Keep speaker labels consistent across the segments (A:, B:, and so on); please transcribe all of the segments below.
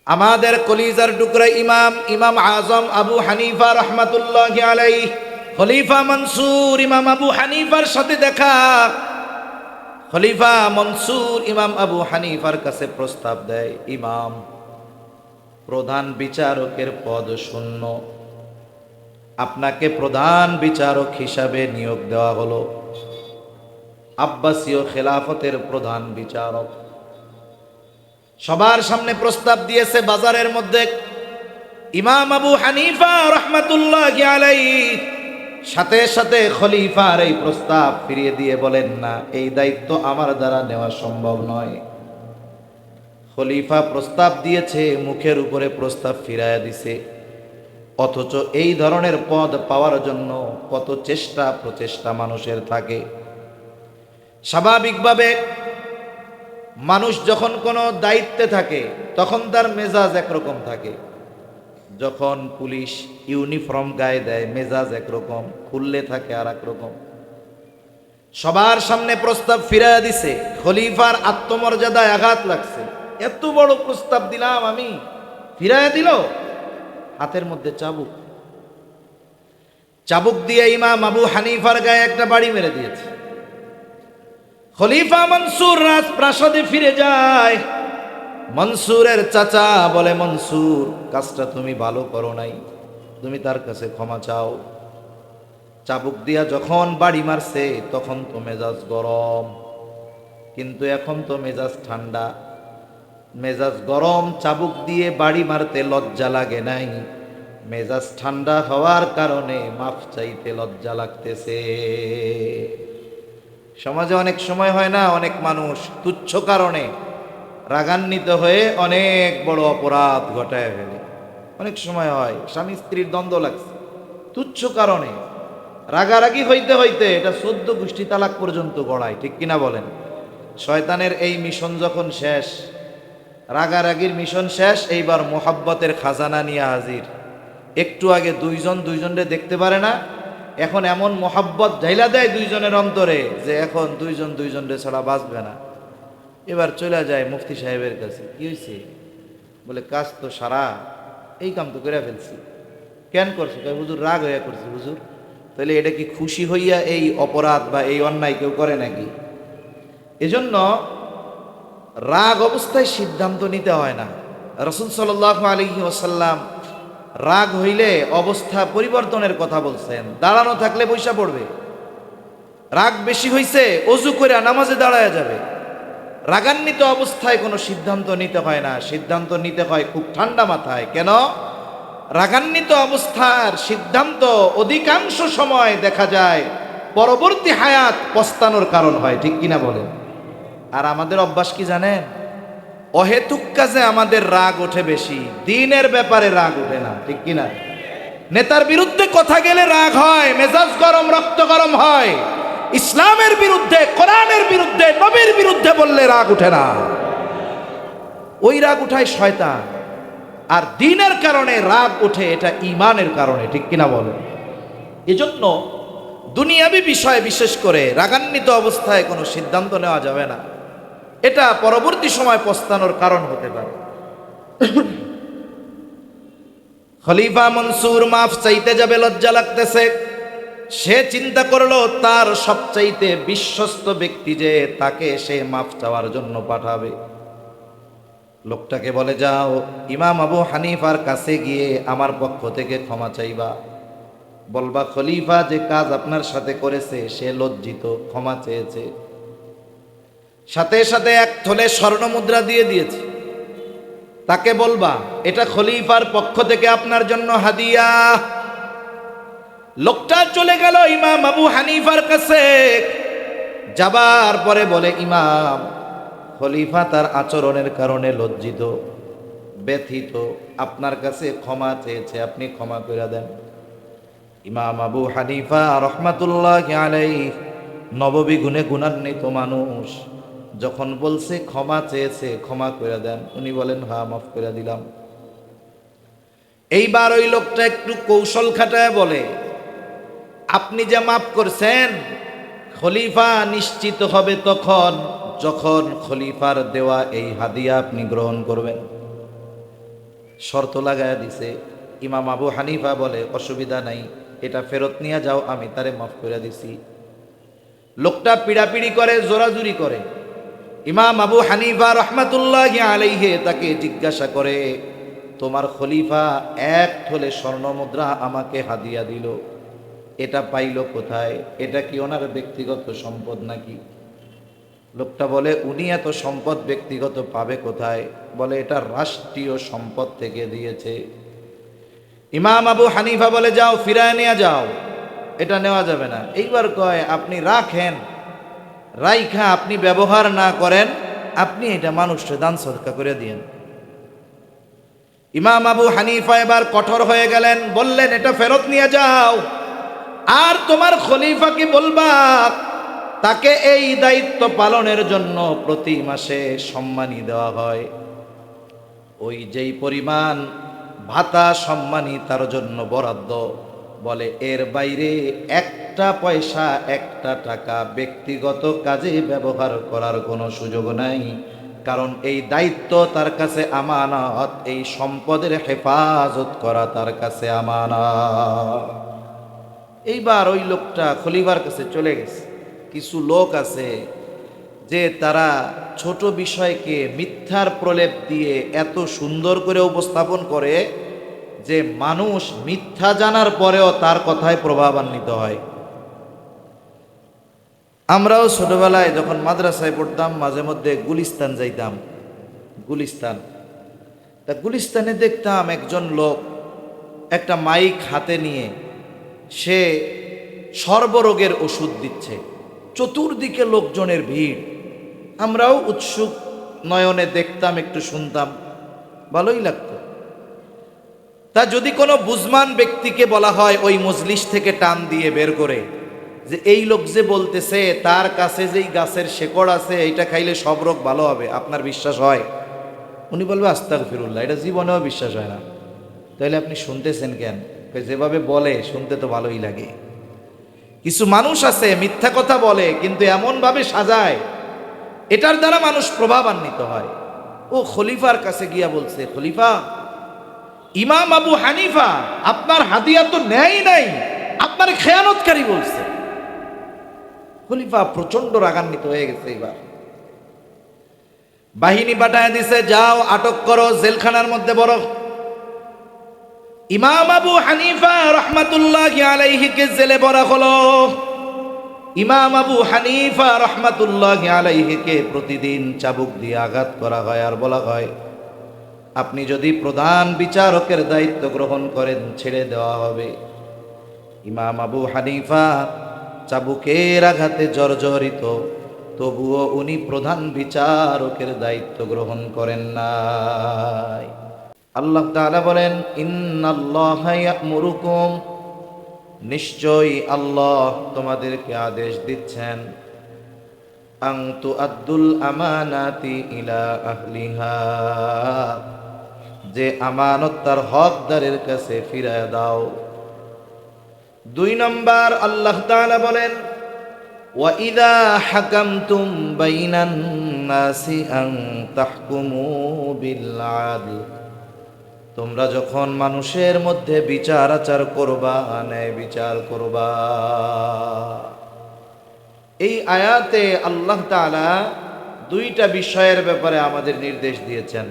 A: আমাদের কলিজার টুকরা ইমাম আজম আবু হানিফা রহমাতুল্লাহি আলাইহি, খলিফা মনসুর ইমাম আবু হানিফার সাথে দেখা। খলিফা মনসুর ইমাম আবু হানিফার কাছে প্রস্তাব দেয়, ইমাম, প্রধান বিচারকের পদ শূন্য, আপনাকে প্রধান বিচারক হিসাবে নিয়োগ দেওয়া হলো, আব্বাসীয় খেলাফতের প্রধান বিচারক। সবার সামনে প্রস্তাব দিয়েছে বাজারের মধ্যে। ইমাম আবু হানিফা রহমাতুল্লাহি আলাইহি সাথে সাথে খলিফার এই প্রস্তাব ফিরিয়ে দিয়ে বলেন, না, এই দায়িত্ব আমার দ্বারা নেওয়া সম্ভব নয়। খলিফা প্রস্তাব দিয়েছে, মুখের উপরে প্রস্তাব ফিরাইয়া দিছে, অথচ এই ধরনের পদ পাওয়ার জন্য কত চেষ্টা প্রচেষ্টা মানুষের থাকে। স্বাভাবিকভাবে মানুষ যখন কোনো দায়িত্বে থাকে তখন তার মেজাজ একরকম থাকে, যখন পুলিশ ইউনিফর্ম গায়ে দেয় মেজাজ একরকম, খুললে থাকে আর একরকম। সবার সামনে প্রস্তাব ফিরাইয়া দিছে, খলিফার আত্মমর্যাদায় আঘাত লাগছে। এত বড় প্রস্তাব দিলাম আমি, ফিরাইয়া দিল। হাতের মধ্যে চাবুক, চাবুক দিয়ে ইমাম আবু হানিফার গায়ে একটা বাড়ি মেরে দিয়েছে। খলিফা মনসুর রাজপ্রাসাদে ফিরে যায়। মনসুরের চাচা বলে, মনসুর, কাজটা তুমি ভালো করো নাই, তুমি তার কাছে ক্ষমা চাও। চাবুক দিয়া যখন বাড়ি মারছে তখন তো মেজাজ গরম, কিন্তু এখন তো মেজাজ ঠান্ডা। মেজাজ গরম, চাবুক দিয়ে বাড়ি মারতে লজ্জা লাগে নাই, মেজাজ ঠান্ডা হওয়ার কারণে মাফ চাইতে লজ্জা লাগতেছে। সমাজে অনেক সময় হয় না, অনেক মানুষ তুচ্ছ কারণে রাগান্বিত হয়ে অনেক বড় অপরাধ ঘটায় ফেলে। অনেক সময় হয় স্বামী স্ত্রীর দ্বন্দ্ব লাগছে, তুচ্ছ কারণে রাগারাগি হইতে হইতে এটা 14 গোষ্ঠী তালাক পর্যন্ত গড়ায়, ঠিক কিনা বলেন? শয়তানের এই মিশন যখন শেষ, রাগারাগির মিশন শেষ, এইবার মোহাব্বতের খাজানা নিয়ে হাজির। একটু আগে দুইজন দুইজনরে দেখতে পারে না, এখন এমন মোহাব্বত ঢাইলা দেয় দুইজনের অন্তরে যে এখন দুইজন দুইজনরে ছাড়া বাঁচবে না। এবার চলে যায় মুফতি সাহেবের কাছে, কি হয়েছে? বলে, কাজ তো সারা, এই কাম তো করে ফেলছি। কেন করছো? হুজুর, রাগ হইয়া করছি হুজুর। তাহলে এটা কি খুশি হইয়া এই অপরাধ বা এই অন্যায় কেউ করে নাকি? এজন্য রাগ অবস্থায় সিদ্ধান্ত নিতে হয় না। রাসূল সাল্লাল্লাহু আলাইহি ওয়াসাল্লাম রাগ হইলে অবস্থা পরিবর্তনের কথা বলছেন। দাঁড়ানো থাকলে বৈশা পড়বে। রাগ বেশি হইছে, অজু করে নামাজে দাঁড়ায়া যাবে। রাগান্বিত অবস্থায় কোনো সিদ্ধান্ত নিতে হয় না, সিদ্ধান্ত নিতে হয় খুব ঠান্ডা মাথায়। কেন? রাগান্বিত অবস্থার সিদ্ধান্ত অধিকাংশ সময় দেখা যায় পরবর্তী হায়াত পস্তানোর কারণ হয়, ঠিক কিনা বলেন? আর আমাদের অভ্যাস কি জানেন? অহেতুক কাজে আমাদের রাগ ওঠে বেশি, দ্বীনের ব্যাপারে রাগ ওঠে না, ঠিক কিনা? নেতার বিরুদ্ধে কথা গেলে রাগ হয়, মেজাজ গরম, রক্ত গরম হয়। ইসলামের বিরুদ্ধে, কোরআনের বিরুদ্ধে, নবীর বিরুদ্ধে বললে রাগ উঠে না। ওই রাগ উঠায় শয়তান। আর দ্বীনের কারণে রাগ ওঠে, এটা ঈমানের কারণে, ঠিক কিনা বলেন? এজন্য দুনিয়াবী বিষয়ে বিশেষ করে রাগান্বিত অবস্থায় কোনো সিদ্ধান্ত নেওয়া যাবে না। এটা পরবর্তী সময় পস্তানোর কারণ হতে পারে। খলিফা মনসুর মাফ চাইতে যাবে, লজ্জা লাগতেছে। সে চিন্তা করলো তার সবচাইতে বিশ্বস্ত ব্যক্তি যে, তাকে সে মাফ চাওয়ার জন্য পাঠাবে। লোকটাকে বলে, যাও ইমাম আবু হানিফার কাছে গিয়ে আমার পক্ষ থেকে ক্ষমা চাইবা, বলবা খলিফা যে কাজ আপনার সাথে করেছে সে লজ্জিত, ক্ষমা চেয়েছে। সাথে সাথে 1 থলে স্বর্ণ মুদ্রা দিয়ে দিয়েছে। তাকে বলবা এটা খলিফার পক্ষ থেকে আপনার জন্য হাদিয়া। লোকটা চলে গেল ইমাম আবু হানিফার কাছে। যাবার পরে বলে, ইমাম, খলিফা তার আচরণের কারণে লজ্জিত, ব্যথিত, আপনার কাছে ক্ষমা চেয়েছে, আপনি ক্ষমা করে দেন। ইমাম আবু হানিফা রহমাতুল্লাহি আলাইহি নববী গুণে গুণান্বিত মানুষ, যখন বলছে ক্ষমা চেয়েছে, ক্ষমা করে দেন, উনি বলেন, হ্যাঁ, মাফ করে দিলাম। এইবার ওই লোকটা একটু কৌশল খাটায় বলে, আপনি যে মাফ করছেন, খলিফা নিশ্চিত হবে তখন যখন খলিফার দেওয়া এই হাদিয়া আপনি গ্রহণ করবেন। শর্ত লাগায় দিছে। ইমাম আবু হানিফা বলে অসুবিধা নাই, এটা ফেরত নিয়ে যাও, আমি তারে মাফ করে দিছি। লোকটা পিড়াপিড়ি করে, জোরাজুরি করে। ইমাম আবু হানিফা রহমাতুল্লাহি আলাইহি তাকে জিজ্ঞাসা করে, তোমার খলিফা এক থলে স্বর্ণ মুদ্রা আমাকে হাদিয়া দিল, এটা পাইল কোথায়? এটা কি ওনার ব্যক্তিগত সম্পদ নাকি? লোকটা বলে, উনি এত সম্পদ ব্যক্তিগত পাবে কোথায়? বলে, এটা রাষ্ট্রীয় সম্পদ থেকে দিয়েছে। ইমাম আবু হানিফা বলে, যাও ফিরায় নিয়ে যাও, এটা নেওয়া যাবে না। এইবার কয়, আপনি রাখেন, রাইখা আপনি ব্যবহার না করেন, আপনি এটা মানুষকে দান সদকা করে দিয়েন। ইমাম আবু হানিফা এবার কঠোর হয়ে গেলেন, বললেন, এটা ফেরত নিয়ে যাও। আর তোমার খলিফাকে বলবা তাকে এই দায়িত্ব পালনের জন্য প্রতি মাসে সম্মানী দেওয়া হয়, ওই যেই পরিমাণ ভাতা সম্মানী তার জন্য বরাদ্দ, বলে এর বাইরে একটা পয়সা, একটা টাকা ব্যক্তিগত কাজে ব্যবহার করার কোনো সুযোগ নাই। কারণ এই দায়িত্ব তার কাছে আমানত, এই সম্পদের হেফাজত করা তার কাছে আমানত। এইবার ওই লোকটা খলিফার কাছে চলে গেছে। কিছু লোক আছে যে তারা ছোট বিষয়কে মিথ্যার প্রলেপ দিয়ে এত সুন্দর করে উপস্থাপন করে যে মানুষ মিথ্যা জানার পরেও তার কথায় প্রভাবান্বিত হয়। আমরাও ছোটবেলায় যখন মাদ্রাসায় পড়তাম, মাঝে মধ্যে গুলিস্তান যাইতাম। গুলিস্তানে দেখতাম একজন লোক একটা মাইক হাতে নিয়ে সে সর্বরোগের ওষুধ দিচ্ছে, চতুর্দিকে লোকজনের ভিড়। আমরাও উৎসুক নয়নে দেখতাম, একটু শুনতাম, ভালোই লাগতো। তা যদি কোনো বুঝমান ব্যক্তিকে বলা হয় ওই মজলিস থেকে টান দিয়ে বের করে, যে এই লোক যে বলতেছে তার কাছে যেই গাছের শেকড় আছে এইটা খাইলে সব রোগ ভালো হবে, আপনার বিশ্বাস হয়? উনি বলবে, আস্তাগফিরুল্লাহ, এটা জীবনেও বিশ্বাস হয় না। তাহলে আপনি শুনতেছেন কেন? যেভাবে বলে শুনতে তো ভালোই লাগে। কিছু মানুষ আছে মিথ্যা কথা বলে, কিন্তু এমনভাবে সাজায় এটার দ্বারা মানুষ প্রভাবান্বিত হয়। ও খলিফার কাছে গিয়া বলছে, খলিফা, ইমাম আবু হানিফা আপনার হাদিয়া তো নেয় নাই, আপনার খেয়ানতকারী বলছে। খলিফা প্রচন্ড রাগান্বিত হয়ে গেছে। এবার বাহিনী পাঠায় দিছে, যাও আটক করো, জেলখানার মধ্যে বড়। ইমাম আবু হানিফা রহমাতুল্লাহি আলাইহিকে জেলে ভরা হলো। ইমাম আবু হানিফা রহমাতুল্লাহি আলাইহিকে প্রতিদিন চাবুক দিয়ে আঘাত করা হয় আর বলা হয়, আপনি যদি প্রধান বিচারকের দায়িত্ব গ্রহণ করেন ছেড়ে দেওয়া হবে। ইমাম আবু হানিফা চাবুকের আঘাতে জর্জরিত, তবুও উনি প্রধান বিচারকের দায়িত্ব গ্রহণ করেন নাই। আল্লাহ তাআলা বলেন, ইন্নাল্লাহা ইয়া'মুরুকুম, নিশ্চয়ই আল্লাহ তোমাদেরকে আদেশ দিচ্ছেন, আন তুআদ্দুল আমানাতি ইলা আহলিহা, যে আমানত তার হকদারের কাছে ফিরিয়ে দাও। 2 নম্বর আল্লাহ তাআলা বলেন, ওয়া ইযা হাকামতুম বাইনান নাসি আন তাহকুমু বিল আদল, তোমরা যখন মানুষের মধ্যে বিচার আচার করবা, ন্যায় বিচার করবা। এই আয়াতে আল্লাহ তাআলা 2টা বিষয়ের ব্যাপারে আমাদের নির্দেশ দিয়েছেন।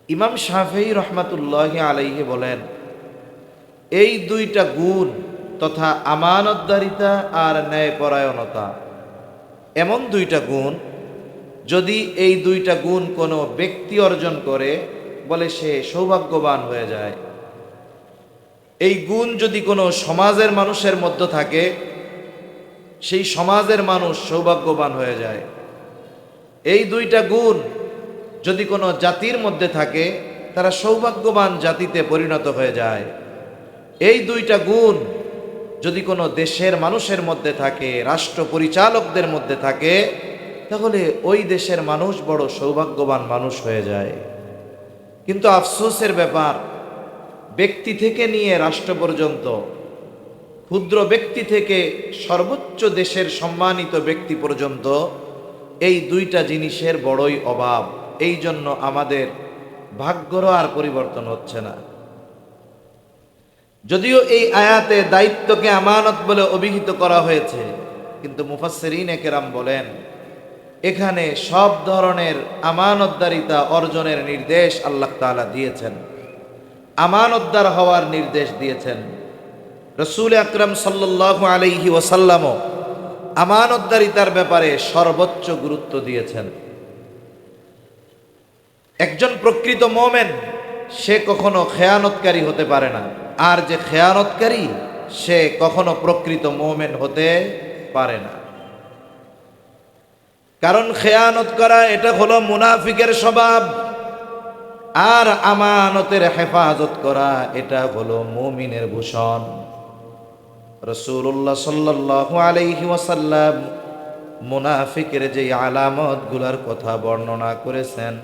A: ইমাম শাফিঈ রহমাতুল্লাহি আলাইহি বলেন, এই 2টা গুণ তথা আমানতদারিতা আর ন্যায়পরায়ণতা, এমন 2টা গুণ, যদি এই 2টা গুণ কোনো ব্যক্তি অর্জন করে, বলে সে সৌভাগ্যবান হয়ে যায়। এই গুণ যদি কোনো সমাজের মানুষের মধ্যে থাকে, সেই সমাজের মানুষ সৌভাগ্যবান হয়ে যায়। এই 2টা গুণ যদি কোনো জাতির মধ্যে থাকে, তারা সৌভাগ্যবান জাতিতে পরিণত হয়ে যায়। এই 2টা গুণ যদি কোনো দেশের মানুষের মধ্যে থাকে, রাষ্ট্র পরিচালকদের মধ্যে থাকে, তাহলে ওই দেশের মানুষ বড় সৌভাগ্যবান মানুষ হয়ে যায়। কিন্তু আফসোসের ব্যাপার, ব্যক্তি থেকে নিয়ে রাষ্ট্র পর্যন্ত, ক্ষুদ্র ব্যক্তি থেকে সর্বোচ্চ দেশের সম্মানিত ব্যক্তি পর্যন্ত, এই 2টা জিনিসের বড়ই অভাব। এই জন্য আমাদের ভাগ্যরও আর পরিবর্তন হচ্ছে না। যদিও এই আয়াতে দায়িত্বকে আমানত বলে অভিহিত করা হয়েছে, কিন্তু মুফাসসিরিনে কেরাম বলেন এখানে সব ধরনের আমানতদারিতা অর্জনের নির্দেশ আল্লাহ তাআলা দিয়েছেন, আমানতদার হওয়ার নির্দেশ দিয়েছেন। রাসূল আকরাম সাল্লাল্লাহু আলাইহি ওয়াসাল্লামও আমানতদারিতার ব্যাপারে সর্বোচ্চ গুরুত্ব দিয়েছেন। একজন প্রকৃত মুমিন সে কখনো খেয়ানতকারী হতে পারে না, আর যে খেয়ানতকারী সে কখনো প্রকৃত মুমিন হতে পারে না। কারণ খেয়ানত করা এটা হলো মুনাফিকের স্বভাব, আর আমানতের হেফাজত করা এটা হলো মুমিনের ভূষণ। রাসূলুল্লাহ সাল্লাল্লাহু আলাইহি ওয়াসাল্লাম মুনাফিকের যে আলামতগুলোর কথা বর্ণনা করেছেন,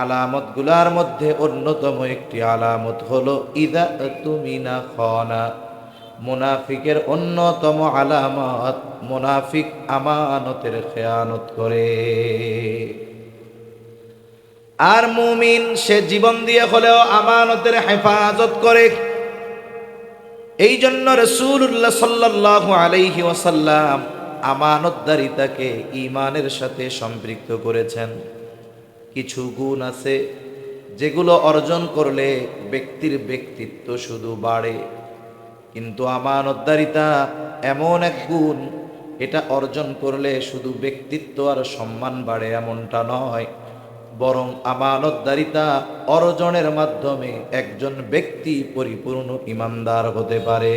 A: আলামতগুলোর মধ্যে অন্যতম একটি আলামত হলো ইদা তুমিনা খানা। মুনাফিকের অন্যতম আলামত, মুনাফিক আমানতের খেয়ানত করে। আর মুমিন সে জীবন দিয়ে হলেও আমানতের হেফাজত করে। এই জন্য রাসূলুল্লাহ সাল্লাল্লাহু আলাইহি ওয়াসাল্লাম আমানতদারিতাকে ঈমানের সাথে সম্পৃক্ত করেছেন। কিছু গুণ আছে যেগুলো অর্জন করলে ব্যক্তির ব্যক্তিত্ব শুধু বাড়ে, কিন্তু আমানতদারিতা এমন এক গুণ, এটা অর্জন করলে শুধু ব্যক্তিত্ব আর সম্মান বাড়ে এমনটা নয়, বরং আমানতদারিতা অর্জনের মাধ্যমে একজন ব্যক্তি পরিপূর্ণ ঈমানদার হতে পারে।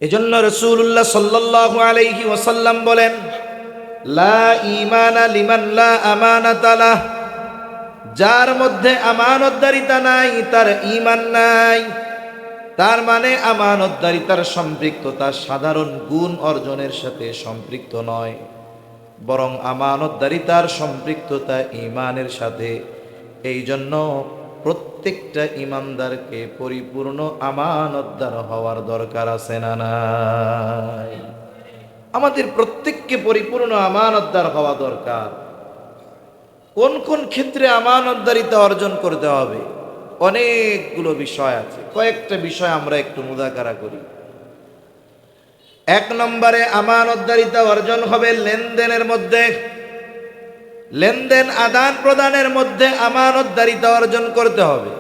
A: এজন্য রাসূলুল্লাহ সাল্লাল্লাহু আলাইহি ওয়াসাল্লাম বলেন, লা ঈমানা লিমান লা আমানাতা লাহ। যার মধ্যে আমানতদারিতা নাই তার ঈমান নাই। তার মানে আমানতদারিতার সম্পৃক্ততা সাধারণ গুণ অর্জনের সাথে সম্পৃক্ত নয়, বরং আমানতদারিতার সম্পৃক্ততা ঈমানের সাথে। এই জন্য প্রত্যেকটা ঈমানদারকে পরিপূর্ণ আমানতদার হওয়ার দরকার আছে না নাই? আমাদের প্রত্যেককে পরিপূর্ণ আমানতদার হওয়া দরকার। কোন কোন ক্ষেত্রে আমানতদারিতা অর্জন করতে হবে? অনেকগুলো বিষয় আছে, কয়েকটা বিষয় আমরা একটু মুযাকারা করি। এক নম্বরে আমানতদারিতা অর্জন হবে লেনদেনের মধ্যে। লেনদেন আদান প্রদানের মধ্যে আমানতদারিতা অর্জন করতে হবে।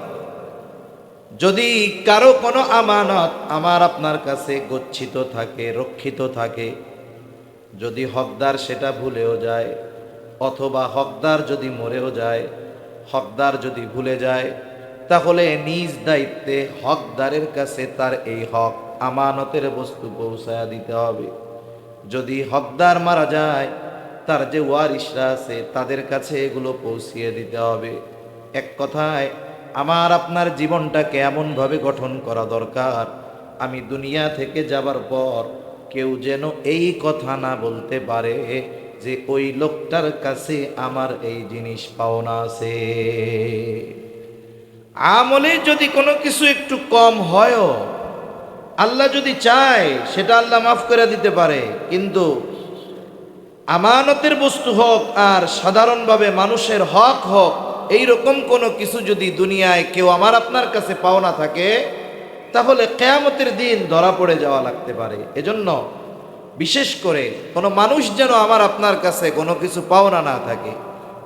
A: যদি কারো কোনো আমানত আমার আপনার কাছে গচ্ছিত থাকে, রক্ষিত থাকে, যদি হকদার সেটা ভুলেও যায়, অথবা হকদার যদি মরেও যায়, হকদার যদি ভুলে যায়, তাহলে নিজ দায়িত্বে হকদারের কাছে তার এই হক আমানতের বস্তু পৌঁছায়া দিতে হবে। যদি হকদার মারা যায়, তার যে ওয়ারিশরা আছে তাদের কাছে এগুলো পৌঁছিয়ে দিতে হবে। এক কথায় আমার আপনার জীবনটাকে এমনভাবে গঠন করা দরকার, আমি দুনিয়া থেকে যাবার পর কেউ যেন এই কথা না বলতে পারে যে ওই লোকটার কাছে আমার এই জিনিস পাওনা আছে। আমলে যদি কোনো কিছু একটু কম হয়ও, আল্লাহ যদি চায় সেটা আল্লাহ মাফ করে দিতে পারে, কিন্তু আমানতের বস্তু হোক আর সাধারণভাবে মানুষের হক হোক, এই রকম কোনো কিছু যদি দুনিয়ায় কেউ আমার আপনার কাছে পাওনা থাকে, তাহলে কিয়ামতের দিন ধরা পড়ে যাওয়া লাগতে পারে। এজন্য বিশেষ করে কোনো মানুষ যেন আমার আপনার কাছে কোনো কিছু পাওনা না থাকে।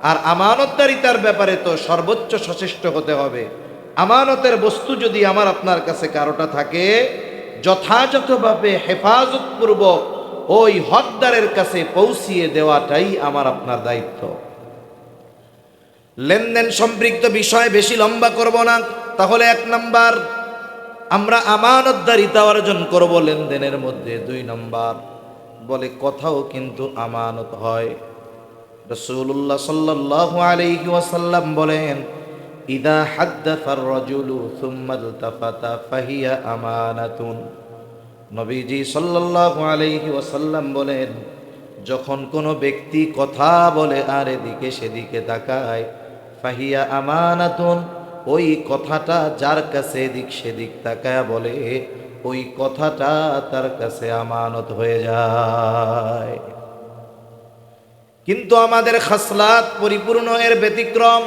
A: আর আমানতদারিতার ব্যাপারে তো সর্বোচ্চ সচেষ্ট হতে হবে। আমানতের বস্তু যদি আমার আপনার কাছে কারোটা থাকে, যথাযথভাবে হেফাজতপূর্বক ওই হকদারের কাছে পৌঁছিয়ে দেওয়াটাই আমার আপনার দায়িত্ব। লেনদেন সম্পৃক্ত বিষয় বেশি লম্বা করব না। তাহলে এক নাম্বার আমরা আমানতদারিতা অর্জন করব লেনদেনের মধ্যে। দুই নাম্বার বলে কথাও কিন্তু আমানত হয়। রাসূলুল্লাহ সাল্লাল্লাহু আলাইহি ওয়াসাল্লাম বলেন, ইদা হাদ্দাসার রাজুলু সুম্মা ইলতাফাতা ফাহিয়া আমানাতুন। নবীজি সাল্লাল্লাহু আলাইহি ওয়াসাল্লাম বলেন, যখন কোনো ব্যক্তি কথা বলে আর এদিকে সেদিকে তাকায়, ফাহিয়া আমানাতুন, ওই কথাটা যার কাছে এদিক সেদিক তাকায় বলে, ওই কথাটা তার কাছে আমানত হয়ে যায়। কিন্তু আমাদের খাসলাত পরিপূর্ণ, এর ব্যতিক্রম।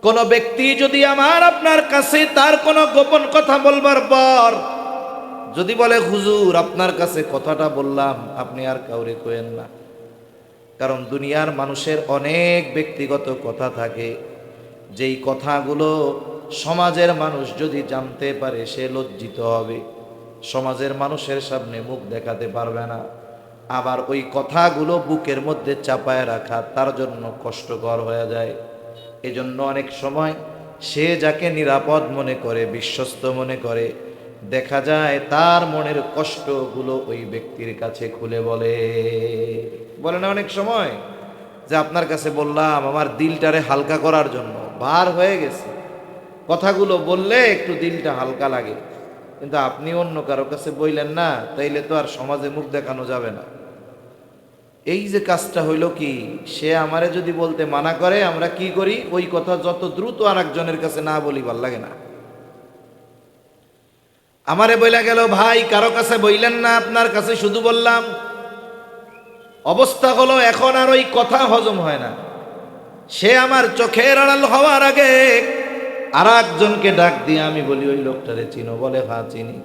A: কোন ব্যক্তি যদি আমার আপনার কাছে তার কোনো গোপন কথা বলবার পর যদি বলে হুজুর আপনার কাছে কথাটা বললাম, আপনি আর কাউরে কইেন না। কারণ দুনিয়ার মানুষের অনেক ব্যক্তিগত কথা থাকে, যেই কথাগুলো সমাজের মানুষ যদি জানতে পারে সে লজ্জিত হবে, সমাজের মানুষের সামনে মুখ দেখাতে পারবে না। আবার ওই কথাগুলো বুকের মধ্যে চাপায় রাখা তার জন্য কষ্টকর হয়ে যায়। এজন্য অনেক সময় সে যাকে নিরাপদ মনে করে, বিশ্বস্ত মনে করে, দেখা যায় তার মনের কষ্টগুলো ওই ব্যক্তির কাছে খুলে বলে না অনেক সময় যে আপনার কাছে বললাম আমার দিলটারে হালকা করার জন্য, ভার হয়ে গেছে, কথাগুলো বললে একটু দিলটা হালকা লাগে। কিন্তু আপনি অন্য কারো কাছে বললেন না, তাইলে তো আর সমাজে মুখ দেখানো যাবে না। এই যে কাজটা হইল কি, সে আমারে যদি বলতে মানা করে, আমরা কি করি, ওই কথা যত দ্রুত আর একজনের কাছে না বলি ভাল লাগে না। আমারে বইলা গেল ভাই কারো কাছে বইলেন না, আপনার কাছে শুধু বললাম। অবস্থা হলো এখন আর ওই কথা হজম হয় না। সে আমার চোখের আড়াল হওয়ার আগে আর একজনকে ডাক দিয়ে আমি বলি ওই লোকটারে চিনো? বলে হ্যাঁ চিনি।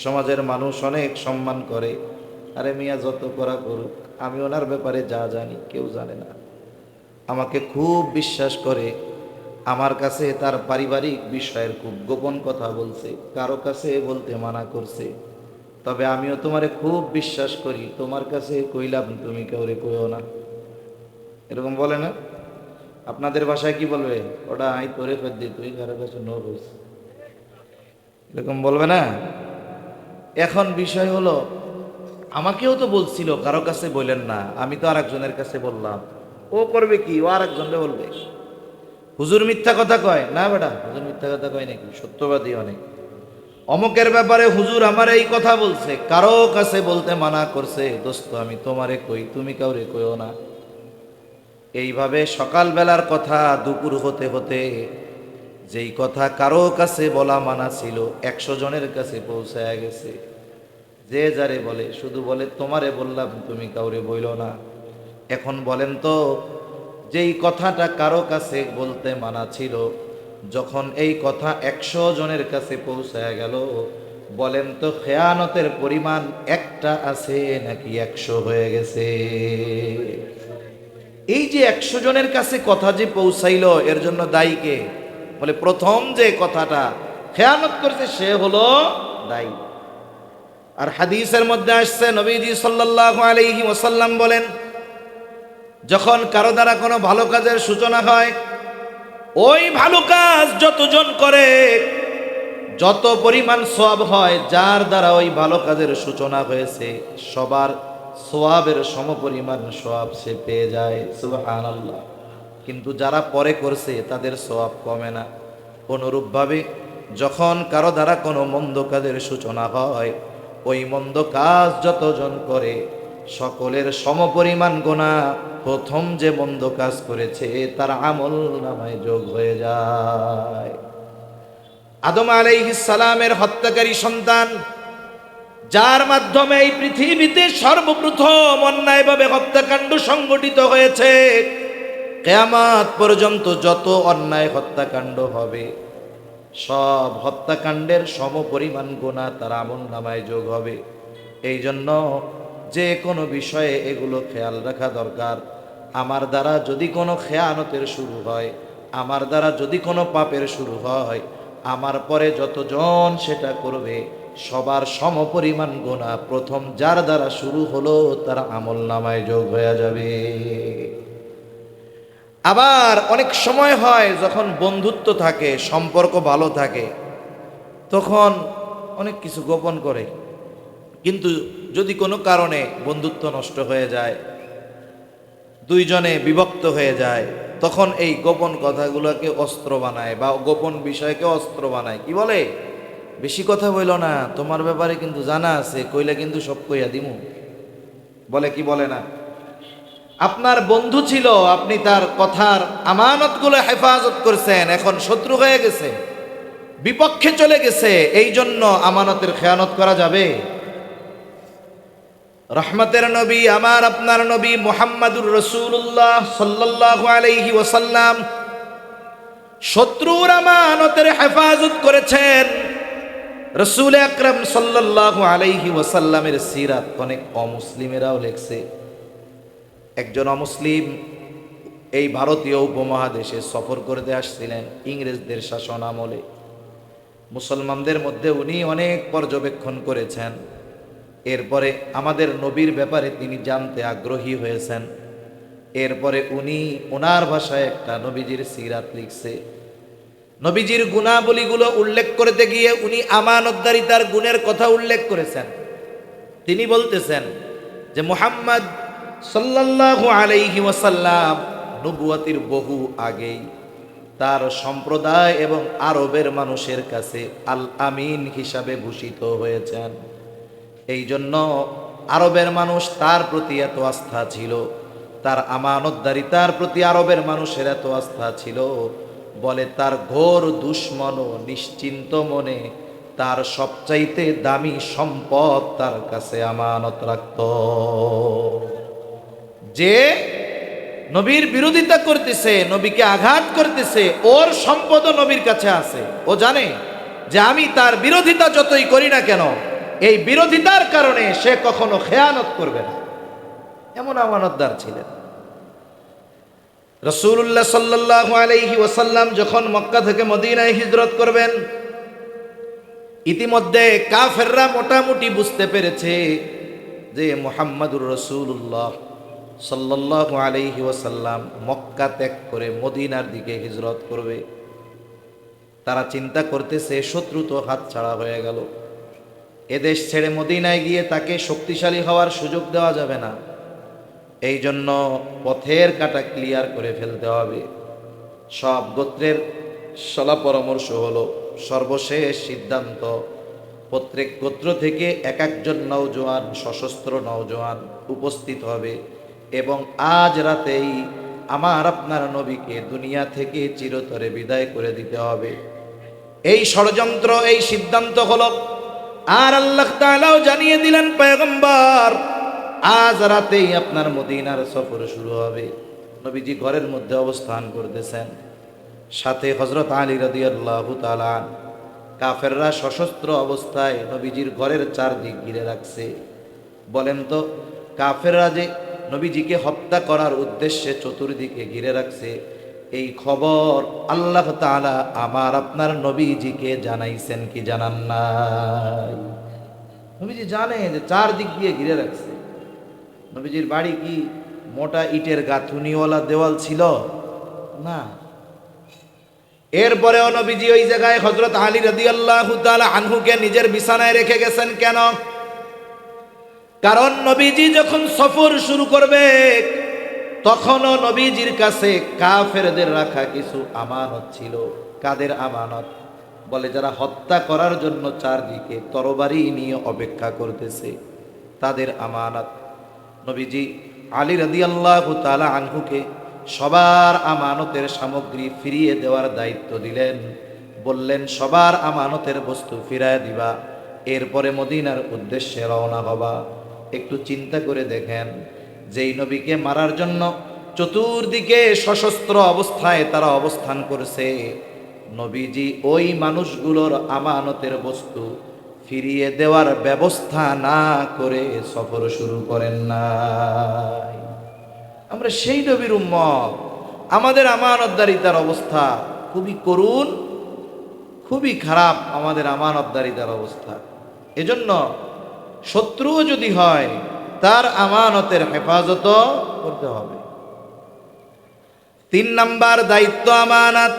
A: সমাজের মানুষ অনেক সম্মান করে। আরে মিয়া যত করা করুক, আমি ওনার ব্যাপারে যা জানি কেউ জানে না। আমাকে খুব বিশ্বাস করে, আমার কাছে তার পারিবারিক বিষয়ের খুব গোপন কথা বলছে, কারো কাছে বলতে মানা করছে। তবে আমিও তোমারে খুব বিশ্বাস করি, তোমার কাছে কইলাম তুমি কাউরে কইও না। এরকম বলে না? আপনাদের ভাষায় কি বলবে? ওটা আই তোরে ফেদ্দি, তুই কারো কাছে নো বলছ, এরকম বলবে না? এখন বিষয় হলো, আমাকেও তো বলছিল কারো কাছে বললেন না, আমি তো আর একজনের কাছে বললাম। ও করবে কি, ও আর একজনকে বলবে হুজুর মিথ্যা কথা কয় না। বেটা হুজুর মিথ্যা কথা কয় নাকি? সত্যবাদী অনেক। অমুকের ব্যাপারে হুজুর আমার এই কথা বলছে, কারো কাছে বলতে মানা করছে। দোস্ত আমি তোমারে কই, তুমি কাউরে কইও না। এইভাবে সকালবেলার কথা দুপুর হতে হতে যেই কথা কারো কাছে বলা মানা ছিল 100 জনের কাছে পৌঁছায় গেছে। যে যারে বলে শুধু বলে তোমারে বললাম তুমি কাউরে বইল না। এখন বলেন তো, যেই কথাটা কারো কাছে বলতে মানা ছিল, যখন এই কথা 100 জনের কাছে পৌঁছায় গেল, বলেন তো খেয়ানতের পরিমাণ একটা আছে নাকি 100 হয়ে গেছে? এই যে 100 জনের কাছে কথা যে পৌঁছাইলো, এর জন্য দায়ী কে? বলে প্রথম যে কথাটা খেয়ানত করেছে সে হলো দায়ী। আর হাদিসের মধ্যে আসছে, নবীজি সাল্লাল্লাহু আলাইহি ওয়াসাল্লাম বলেন, যখন কারো দ্বারা কোনো ভালো কাজের সূচনা হয়, ওই ভালো কাজ যতজন করে যত পরিমাণ সওয়াব হয়, যার দ্বারা ওই ভালো কাজের সূচনা হয়েছে সবার সওয়াবের সমপরিমাণ সওয়াব সে পেয়ে যায়। সুবহানাল্লাহ। কিন্তু যারা পরে করছে তাদের সওয়াব কমে না। অনুরূপভাবে যখন কারো দ্বারা কোনো মন্দ কাজের সূচনা হয়, ওই মন্দ কাজ যতজন করে সকলের সমপরিমাণ গুনাহ প্রথম যে মন্দ কাজ করেছে তার আমল নামায় যোগ হয়ে যায়। আদম আলাইহিস সালামের হত্যাকারী সন্তান, যার মাধ্যমে এই পৃথিবীতে সর্বপ্রথম অন্যায়ভাবে হত্যাকাণ্ড সংগঠিত হয়েছে, কিয়ামত পর্যন্ত যত অন্যায় হত্যাকাণ্ড হবে সব হত্যাকাণ্ডের সমপরিমাণ গুনাহ তার আমলনামায় যোগ হবে। এই জন্য যে কোনো বিষয়ে এগুলো খেয়াল রাখা দরকার। আমার দ্বারা যদি কোনো খেয়ানতের শুরু হয়, আমার দ্বারা যদি কোনো পাপের শুরু হয়, আমার পরে যতজন সেটা করবে সবার সমপরিমাণ গুনাহ প্রথম যার দ্বারা শুরু হলো তার আমলনামায় যোগ হয়ে যাবে। আবার অনেক সময় হয় যখন বন্ধুত্ব থাকে, সম্পর্ক ভালো থাকে, তখন অনেক কিছু গোপন করে। কিন্তু যদি কোনো কারণে বন্ধুত্ব নষ্ট হয়ে যায়, দুইজনে বিভক্ত হয়ে যায়, তখন এই গোপন কথাগুলোকে অস্ত্র বানায় বা গোপন বিষয়কে অস্ত্র বানায়। কি বলে? বেশি কথা বইল না, তোমার ব্যাপারে কিন্তু জানা আছে, কইলে কিন্তু সব কইয়া দিমু। বলে কি বলে না? আপনার বন্ধু ছিল, আপনি তার কথার আমানতগুলো হেফাজত করছেন, এখন শত্রু হয়ে গেছে, বিপক্ষে চলে গেছে, এই জন্য আমানতের খেয়ানত করা যাবে? রহমতের নবী আমার আপনার নবী মুহাম্মাদুর রাসূলুল্লাহ সাল্লাল্লাহু আলাইহি ওয়াসাল্লাম শত্রুর আমানতের হেফাজত করেছেন। রাসূল আকরাম সাল্লাল্লাহু আলাইহি ওয়াসাল্লামের সিরাত অনেক অমুসলিমেরাও লেখছে। একজন অমুসলিম এই ভারতীয় উপমহাদেশে সফর করতে আসছিলেন ইংরেজদের শাসন আমলে। মুসলমানদের মধ্যে উনি অনেক পর্যবেক্ষণ করেছেন। এরপরে আমাদের নবীর ব্যাপারে তিনি জানতে আগ্রহী হয়েছেন। এরপরে উনি ওনার ভাষায় একটা নবীজির সিরাত লিখছে। নবীজির গুণাবলীগুলো উল্লেখ করতে গিয়ে উনি আমানতদারিতার গুণের কথা উল্লেখ করেছেন। তিনি বলতেছেন যে মুহাম্মদ সাল্লাল্লাহু আলাইহি ওয়াসাল্লাম নবুয়তির বহু আগেই তার সম্প্রদায় এবং আরবের মানুষের কাছে আল আমিন হিসাবে ভূষিত হয়েছেন। এই জন্য আরবের মানুষ তার প্রতি এত আস্থা ছিল, তার আমানতদারিতার প্রতি আরবের মানুষের এত আস্থা ছিল, বলে তার ঘোর দুশ্মন নিশ্চিন্ত মনে তার সবচাইতে দামি সম্পদ তার কাছে আমানত রাখত। যে নবীর বিরোধিতা করতেছে, নবীকে আঘাত করতেছে, ওর সম্পদও নবীর কাছে আছে। ও জানে যে আমি তার বিরোধিতা যতই করি না কেন, এই বিরোধিতার কারণে সে কখনো খেয়ানত করবে না। এমন আমানতদার ছিলেন। রাসূলুল্লাহ সাল্লাল্লাহু আলাইহি ওয়াসাল্লাম যখন মক্কা থেকে মদিনায় হিজরত করবেন, ইতিমধ্যে কাফেররা মোটামুটি বুঝতে পেরেছে যে মুহাম্মাদুর রাসূলুল্লাহ সাল্লাল্লাহু আলাইহি ওয়াসাল্লাম মক্কা ত্যাগ করে মদিনার দিকে হিজরত করবে। তারা চিন্তা করতেছে শত্রু তো হাতছাড়া হয়ে গেল, এদেশ ছেড়ে মদিনায় গিয়ে তাকে শক্তিশালী হওয়ার সুযোগ দেওয়া যাবে না। এই জন্য পথের কাটা ক্লিয়ার করে ফেলতে হবে। সব গোত্রের সলা পরামর্শ হলো, সর্বশেষ সিদ্ধান্ত প্রত্যেক গোত্র থেকে এক একজন নওজোয়ান, সশস্ত্র নওজোয়ান উপস্থিত হবে এবং আজ রাতেই আমার আপনার নবীকে দুনিয়া থেকে চিরতরে বিদায় করে দিতে হবে। এই ষড়যন্ত্র, এই সিদ্ধান্ত হলো। আর আল্লাহ তাআলাও জানিয়ে দিলেন পয়গম্বর আজ রাতেই আপনার মদিনার সফর শুরু হবে। নবীজি ঘরের মধ্যে অবস্থান করতেছেন, সাথে হযরত আলী রাদিয়াল্লাহু তাআলা। কাফেররা সশস্ত্র অবস্থায় নবীজির ঘরের চারদিক ঘিরে রাখছে। বলেন তো, কাফেররা যে নবীজিকে হত্যা করার উদ্দেশ্যে চতুর্দিকে ঘিরে রাখছে, এই খবর আল্লাহ তাআলা আমার আপনার নবীজিকে জানাইছেন কি জানান নাই? নবীজি জানে যে চারদিক দিয়ে ঘিরে রাখছে। নবীজির বাড়ি কি মোটা ইটের গাঁথুনিওয়ালা দেওয়াল ছিল? না। এরপরেও নবীজি ওই জায়গায় হযরত আলী রাদিয়াল্লাহু তাআলা আনহুকে নিজের বিছানায় রেখে গেছেন। কেন? কারণ নবীজি যখন সফর শুরু করবে তখনও নবীজির কাছে কাফেরদের রাখা কিছু আমানত ছিল। কাদের আমানত? বলে যারা হত্যা করার জন্য চারদিকে তরবারি নিয়ে অপেক্ষা করতেছে, তাদের আমানত। নবীজি আলী রাদিয়াল্লাহু তাআলা আনহুকে সবার আমানতের সামগ্রী ফিরিয়ে দেওয়ার দায়িত্ব দিলেন। বললেন সবার আমানতের বস্তু ফিরায় দিবা, এরপরে মদিনার উদ্দেশ্যে রওনা হবা। একটু চিন্তা করে দেখেন, যেই নবীকে মারার জন্য চতুর্দিকে সশস্ত্র অবস্থায় তারা অবস্থান করছে, নবীজি ওই মানুষগুলোর আমানতের বস্তু ফিরিয়ে দেওয়ার ব্যবস্থা না করে সফর শুরু করেন নাই। আমরা সেই নবীর উম্মত, আমাদের আমানতদারিতার অবস্থা খুবই করুণ, খুবই খারাপ আমাদের আমানতদারিতার অবস্থা। এজন্য শত্রুও যদি হয় তার আমানতের হেফাজত করতে হবে। 3 নাম্বার দায়িত্ব আমানত।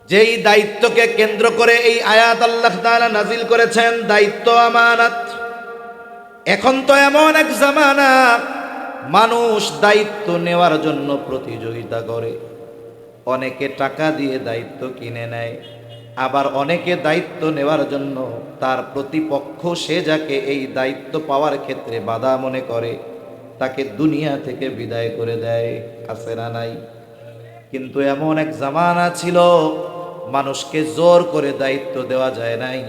A: যেই দায়িত্বকে কেন্দ্র করে এই আয়াত আল্লাহ তাআলা নাজিল করেছেন, দায়িত্ব আমানত। এখন তো এমন এক জামানা, মানুষ দায়িত্ব নেওয়ার জন্য প্রতিযোগিতা করে। অনেকে টাকা দিয়ে দায়িত্ব কিনে নেয়, আবার অনেকে দায়িত্ব নেওয়ার জন্য তার প্রতিপক্ষ, সে যাকে এই দায়িত্ব পাওয়ার ক্ষেত্রে বাধা মনে করে, তাকে দুনিয়া থেকে বিদায় করে দেয়। আছে না নাই? কিন্তু এমন এক জামানা ছিল মানুষকে জোর করে দায়িত্ব দেওয়া যায় নাই,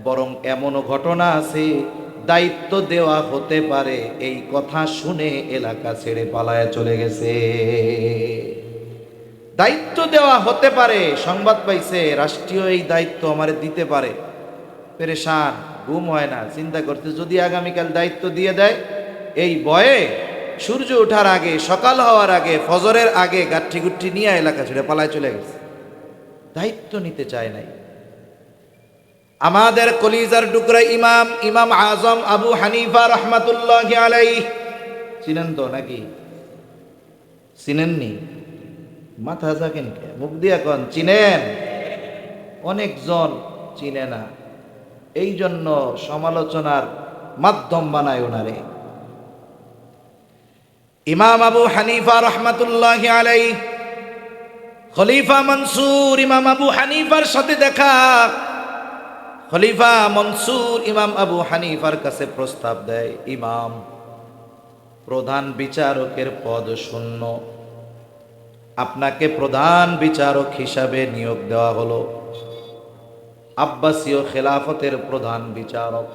A: বরং এমনও ঘটনা আছে দায়িত্ব দেওয়া হতে পারে, এই কথা শুনে এলাকা ছেড়ে পালায় চলে গেছে। দায়িত্ব দেওয়া হতে পারে, সংবাদ পাইছে রাষ্ট্রীয় এই দায়িত্ব আমারে দিতে পারে, পেরেশান, ঘুম হয় না, চিন্তা করতে যদি আগামীকাল দায়িত্ব দিয়ে দেয়, এই ভয়ে সূর্য ওঠার আগে, সকাল হওয়ার আগে, ফজরের আগে গাঠি গুঠি নিয়ে এলাকা ছেড়ে পালায় চলে গেছে, দায়িত্ব নিতে চায় নাই। আমাদের কলিজার টুকরা ইমাম, ইমাম আজম আবু হানিফা রহমাতুল্লাহি আলাইহি, চিনেন তো নাকি? চিনেননি? মাথা জাগেন কে? মুখ দিয়ে কোন চিনেন? অনেকজন চিনে না, এই জন্য সমালোচনার মাধ্যম বানায় ওনারে। ইমাম আবু হানিফা রহমাতুল্লাহি আলাইহি, খলিফা মনসুর ইমাম আবু হানিফার সাথে দেখা। খলিফা মনসুর ইমাম আবু হানিফার কাছে প্রস্তাব দেয়, ইমাম, প্রধান বিচারকের পদ শূন্য, আপনাকে প্রধান বিচারক হিসাবে নিয়োগ দেওয়া হলো, আব্বাসীয় খেলাফতের প্রধান বিচারক।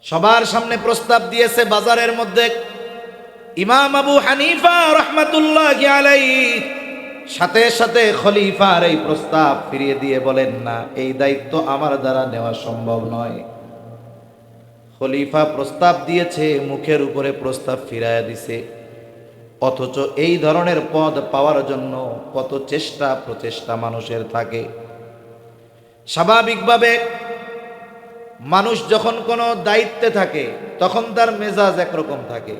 A: সবার সামনে প্রস্তাব দিয়েছে বাজারের মধ্যে। ইমাম আবু হানিফা রহমাতুল্লাহি আলাইহি সাথে সাথে খলিফার এই প্রস্তাব ফিরিয়ে দিয়ে বলেন, না, এই দায়িত্ব আমার দ্বারা নেওয়া সম্ভব নয়। খলিফা প্রস্তাব দিয়েছে, মুখের উপরে প্রস্তাব ফিরাইয়া দিছে, অথচ এই ধরনের পদ পাওয়ার জন্য কত চেষ্টা প্রচেষ্টা মানুষের থাকে। স্বাভাবিকভাবে মানুষ যখন কোনো দায়িত্বে থাকে তখন তার মেজাজ একরকম থাকে,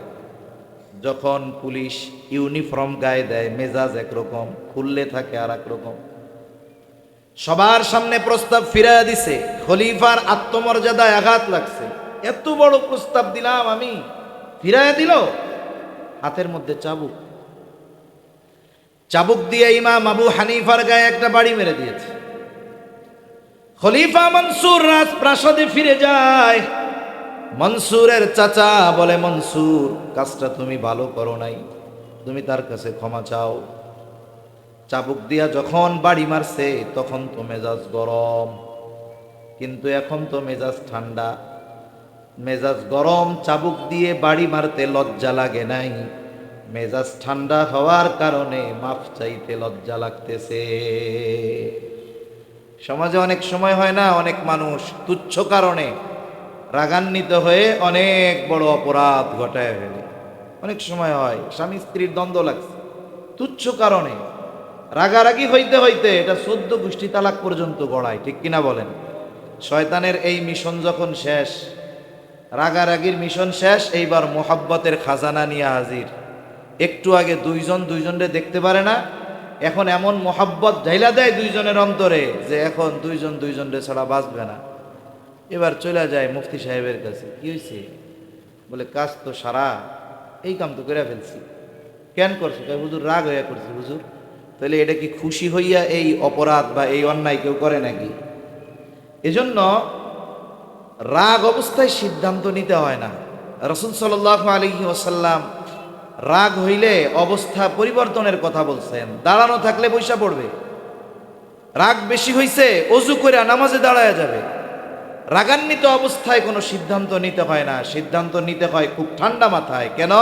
A: যখন পুলিশ ইউনিফর্ম গায়ে দেয় মেজাজ একরকম, খুললে থাকে আর একরকম। সবার সামনে প্রস্তাব ফিরাইয়া দিছে, খলিফার আত্মমর্যাদায় আঘাত লাগছে, এত বড় প্রস্তাব দিলাম আমি, ফিরাইয়া দিল। হাতের মধ্যে চাবুক, চাবুক দিয়ে ইমাম আবু হানিফার গায়ে একটা বাড়ি মেরে দিয়েছে। খলিফা মনসুর রাজপ্রাসাদে ফিরে যায়। মনসুরের চাচা বলে, মনসুর, কাজটা তুমি ভালো করো নাই, তুমি তার কাছে ক্ষমা চাও। চাবুক দিয়া যখন বাড়ি মারছে তখন তো মেজাজ গরম, কিন্তু এখন তো মেজাজ ঠান্ডা। মেজাজ গরম, চাবুক দিয়ে বাড়ি মারতে লজ্জা লাগে নাই, মেজাজ ঠান্ডা হওয়ার কারণে মাফ চাইতে লজ্জা লাগতেছে। সমাজে অনেক সময় হয় না, অনেক মানুষ তুচ্ছ কারণে রাগান্বিত হয়ে অনেক বড় অপরাধ ঘটায় ফেলে। অনেক সময় হয় স্বামী স্ত্রীর দ্বন্দ্ব লাগছে, তুচ্ছ কারণে রাগারাগি হইতে হইতে এটা 14 গোষ্ঠী তালাক পর্যন্ত গড়ায়, ঠিক কিনা বলেন? শয়তানের এই মিশন যখন শেষ, রাগারাগির মিশন শেষ, এইবার মোহাব্বতের খাজানা নিয়ে হাজির। একটু আগে দুইজন দুইজনরে দেখতে পারে না, এখন এমন মোহাব্বত ঢাইলা দেয় দুইজনের অন্তরে যে এখন দুইজন দুইজনরে ছাড়া বাঁচবে না। এবার চলে যায় মুফতি সাহেবের কাছে, কি হয়েছে? বলে, কাজ তো সারা, এই কাম তো করে ফেলছি। কেন করছো? হুজুর রাগ হইয়া করছি। হুজুর, তাহলে এটা কি খুশি হইয়া এই অপরাধ বা এই অন্যায় কেউ করে নাকি? এজন্য রাগ অবস্থায় সিদ্ধান্ত নিতে হয় না। রাসূল সাল্লাল্লাহু আলাইহি ওয়াসাল্লাম রাগ হইলে অবস্থা পরিবর্তনের কথা বলছেন। দাঁড়ানো থাকলে বৈশা পড়বে, রাগ বেশি হইছে অজু করে নামাজে দাঁড়ায়া যাবে। রাগান্বিত অবস্থায় কোনো সিদ্ধান্ত নিতে হয় না, সিদ্ধান্ত নিতে হয় খুব ঠান্ডা মাথায়। কেন?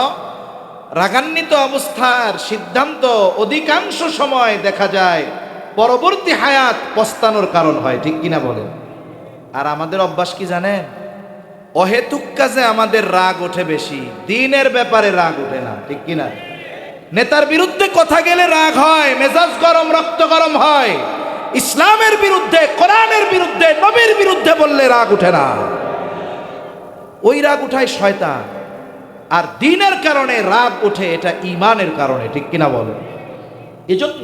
A: রাগান্বিত অবস্থার সিদ্ধান্ত অধিকাংশ সময় দেখা যায় পরবর্তী হায়াত পস্তানোর কারণ হয়, ঠিক কিনা বলেন? আর আমাদের অভ্যাস কি জানেন? অহেতুক কাজে আমাদের রাগ ওঠে বেশি, দিনের ব্যাপারে রাগ ওঠে না, ঠিক কিনা? নেতার বিরুদ্ধে কথা গেলে রাগ হয়, মেজাজ গরম, রক্ত গরম হয়। ইসলামের বিরুদ্ধে, কোরআনের বিরুদ্ধে, নবীর বিরুদ্ধে বললে রাগ উঠে না, ওই রাগ উঠায় শয়তান। আর দ্বীনের কারণে রাগ ওঠে, এটা ঈমানের কারণে, ঠিক কিনা বলেন? এজন্য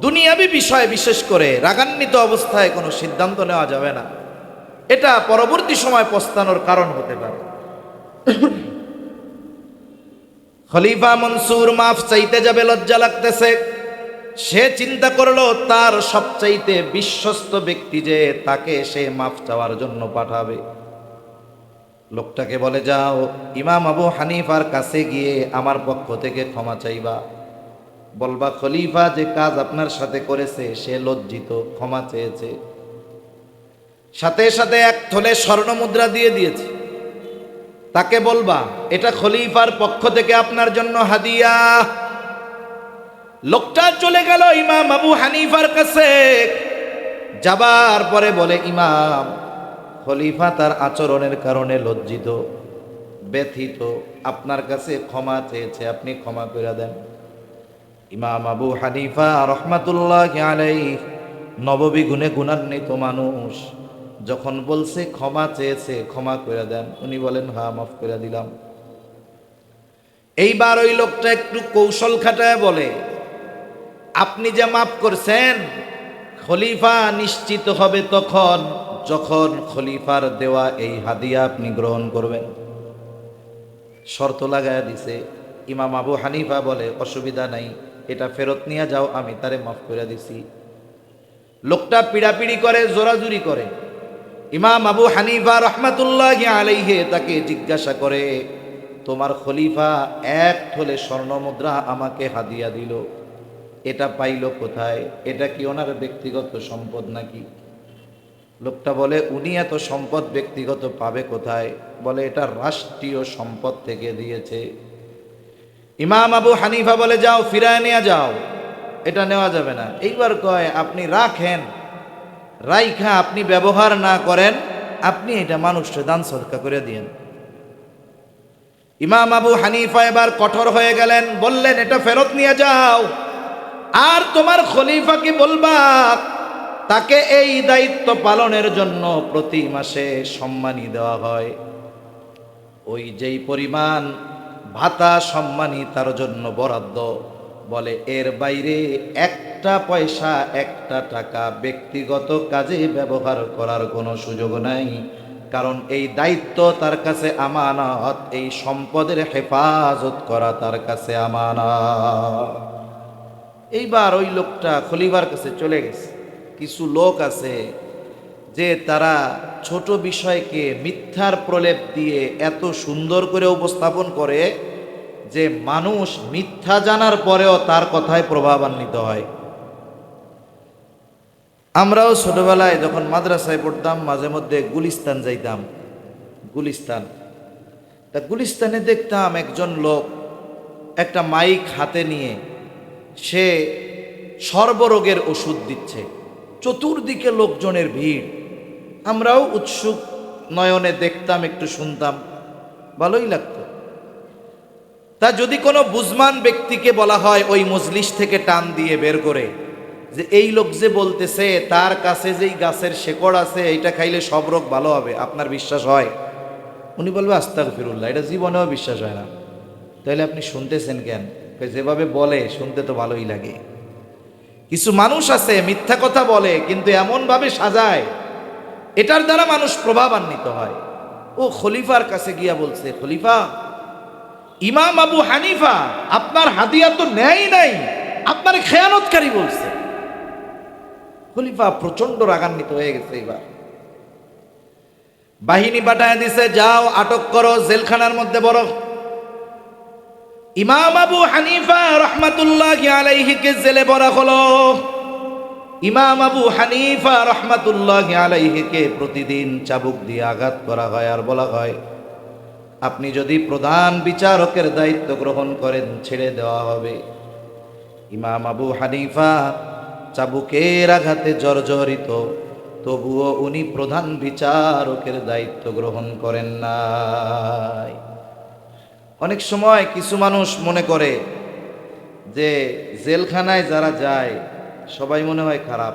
A: দুনিয়াবি বিষয়ে বিশেষ করে রাগান্বিত অবস্থায় কোনো সিদ্ধান্ত নেওয়া যাবে না, এটা পরবর্তী সময় পস্তানোর কারণ হতে পারে। খলিফা মনসুর মাফ চাইতে যাবে, লজ্জা লাগতেছে। সে চিন্তা করলো তার সবচাইতে বিশ্বস্ত ব্যক্তি যে, তাকে সে মাফ চাওয়ার জন্য পাঠাবে। লোকটাকে বলে, যাও ইমাম আবু হানিফার কাছে গিয়ে আমার পক্ষ থেকে ক্ষমা চাইবা, বলবা খলিফা যে কাজ আপনার সাথে করেছে সে লজ্জিত, ক্ষমা চেয়েছে। সাথে সাথে এক থলে স্বর্ণ মুদ্রা দিয়ে দিয়েছে। তাকে বলবা এটা খলিফার পক্ষ থেকে আপনার জন্য হাদিয়া। লোকটা চলে গেল ইমাম আবু হানিফার কাছে। যাবার পরে বলে, ইমাম, খলিফা তার আচরণের কারণে লজ্জিত, ব্যথিত, আপনার কাছে ক্ষমা চেয়েছে, আপনি ক্ষমা করে দেন। ইমাম আবু হানিফা রহমাতুল্লাহ আলাইহি নববী গুণে গুণান্বিত মানুষ, যখন বলছে ক্ষমা চেয়েছে, ক্ষমা করে দেন, উনি বলেন হ্যাঁ মাফ করে দিলাম। এইবার ওই লোকটা একটু কৌশল খাটায় বলে, আপনি যে মাফ করছেন, খলিফা নিশ্চিত হবে তখন যখন খলিফার দেওয়া এই হাদিয়া আপনি গ্রহণ করবেন। শর্ত লাগায় দিছে। ইমাম আবু হানিফা বলে, অসুবিধা নাই, এটা ফেরত নিয়ে যাও, আমি তারে মাফ করে দিছি। লোকটা পিড়াপিড়ি করে, জোরাজুরি করে। ইমাম আবু হানিফা রহমাতুল্লাহি আলাইহি তাকে জিজ্ঞাসা করে, তোমার খলিফা এক থলে স্বর্ণ মুদ্রা আমাকে হাদিয়া দিল, এটা পাইল কোথায়? এটা কি ওনার ব্যক্তিগত সম্পদ নাকি? লোকটা বলে, উনি এত সম্পদ ব্যক্তিগত পাবে কোথায়? বলে, এটা রাষ্ট্রীয় সম্পদ থেকে দিয়েছে। ইমাম আবু হানিফা বলে, যাও ফিরায় নিয়ে যাও, এটা নেওয়া যাবে না। এইবার কয়, আপনি রাখেন, রাইখা আপনি ব্যবহার না করেন, আপনি এটা মানুষকে দান সদকা করে দিয়েন। ইমাম আবু হানিফা এবার কঠোর হয়ে গেলেন, বললেন, এটা ফেরত নিয়ে যাও। আর তোমার খলিফাকে বলবা তাকে এই দায়িত্ব পালনের জন্য প্রতি মাসে সম্মানী দেওয়া হয়, ওই যেই পরিমাণ ভাতা সম্মানী তার জন্য বরাদ্দ, বলে এর বাইরে একটা পয়সা, একটা টাকা ব্যক্তিগত কাজে ব্যবহার করার কোনো সুযোগ নাই, কারণ এই দায়িত্ব তার কাছে আমানত, এই সম্পদের হেফাজত করা তার কাছে আমানত। এইবার ওই লোকটা খলিফার কাছে চলে গেছে। কিছু লোক আছে যে তারা ছোট বিষয়কে মিথ্যার প্রলেপ দিয়ে এত সুন্দর করে উপস্থাপন করে যে মানুষ মিথ্যা জানার পরেও তার কথায় প্রভাবান্বিত হয়। আমরাও ছোটবেলায় যখন মাদ্রাসায় পড়তাম, মাঝে মধ্যে গুলিস্তান যাইতাম। গুলিস্তানে দেখতাম একজন লোক একটা মাইক হাতে নিয়ে সে সর্বরোগের ওষুধ দিচ্ছে। চতুর্দিকে লোকজনের ভিড়। আমরাও উৎসুক নয়নে দেখতাম, একটু শুনতাম, ভালোই লাগতো। তা যদি কোনো বুঝমান ব্যক্তিকে বলা হয় ওই মজলিস থেকে টান দিয়ে বের করে, যে এই লোক যে বলতেছে তার কাছে যেই গাছের শেকড় আছে এটা খাইলে সব রোগ ভালো হবে, আপনার বিশ্বাস হয়? উনি বলবে আস্তাগফিরুল্লাহ, এটা জীবনেও বিশ্বাস হয় না। তাহলে আপনি শুনতেছেন কেন? যেভাবে বলে শুনতে তো ভালোই লাগে। কিছু মানুষ আছে মিথ্যা কথা বলে কিন্তু এমনভাবে সাজায়, এটার দ্বারা মানুষ প্রভাবান্বিত হয়। ও খলিফার কাছে গিয়া বলছে, খলিফা, ইমাম আবু হানিফা আপনার হাদিয়া তো নেয় নাই, আপনার খেয়ানতকারী বলছে। খলিফা প্রচন্ড রাগান্বিত হয়ে গেছে। এবার বাহিনী পাঠায় দিছে, যাও আটক করো, জেলখানার মধ্যে বড়। ইমাম আবু হানিফা রহমাতুল্লাহি আলাইহিকে জেলে ভরা হলো। ইমাম আবু হানিফা রহমাতুল্লাহি আলাইহিকে প্রতিদিন চাবুক দিয়ে আঘাত করা হয় আর বলা হয়, আপনি যদি প্রধান বিচারকের দায়িত্ব গ্রহণ করেন ছেড়ে দেওয়া হবে। ইমাম আবু হানিফা চাবুকের আঘাতে জর্জরিত, তবুও উনি প্রধান বিচারকের দায়িত্ব গ্রহণ করেন নাই। অনেক সময় কিছু মানুষ মনে করে যে জেলখানায় যারা যায় সবাই মনে হয় খারাপ।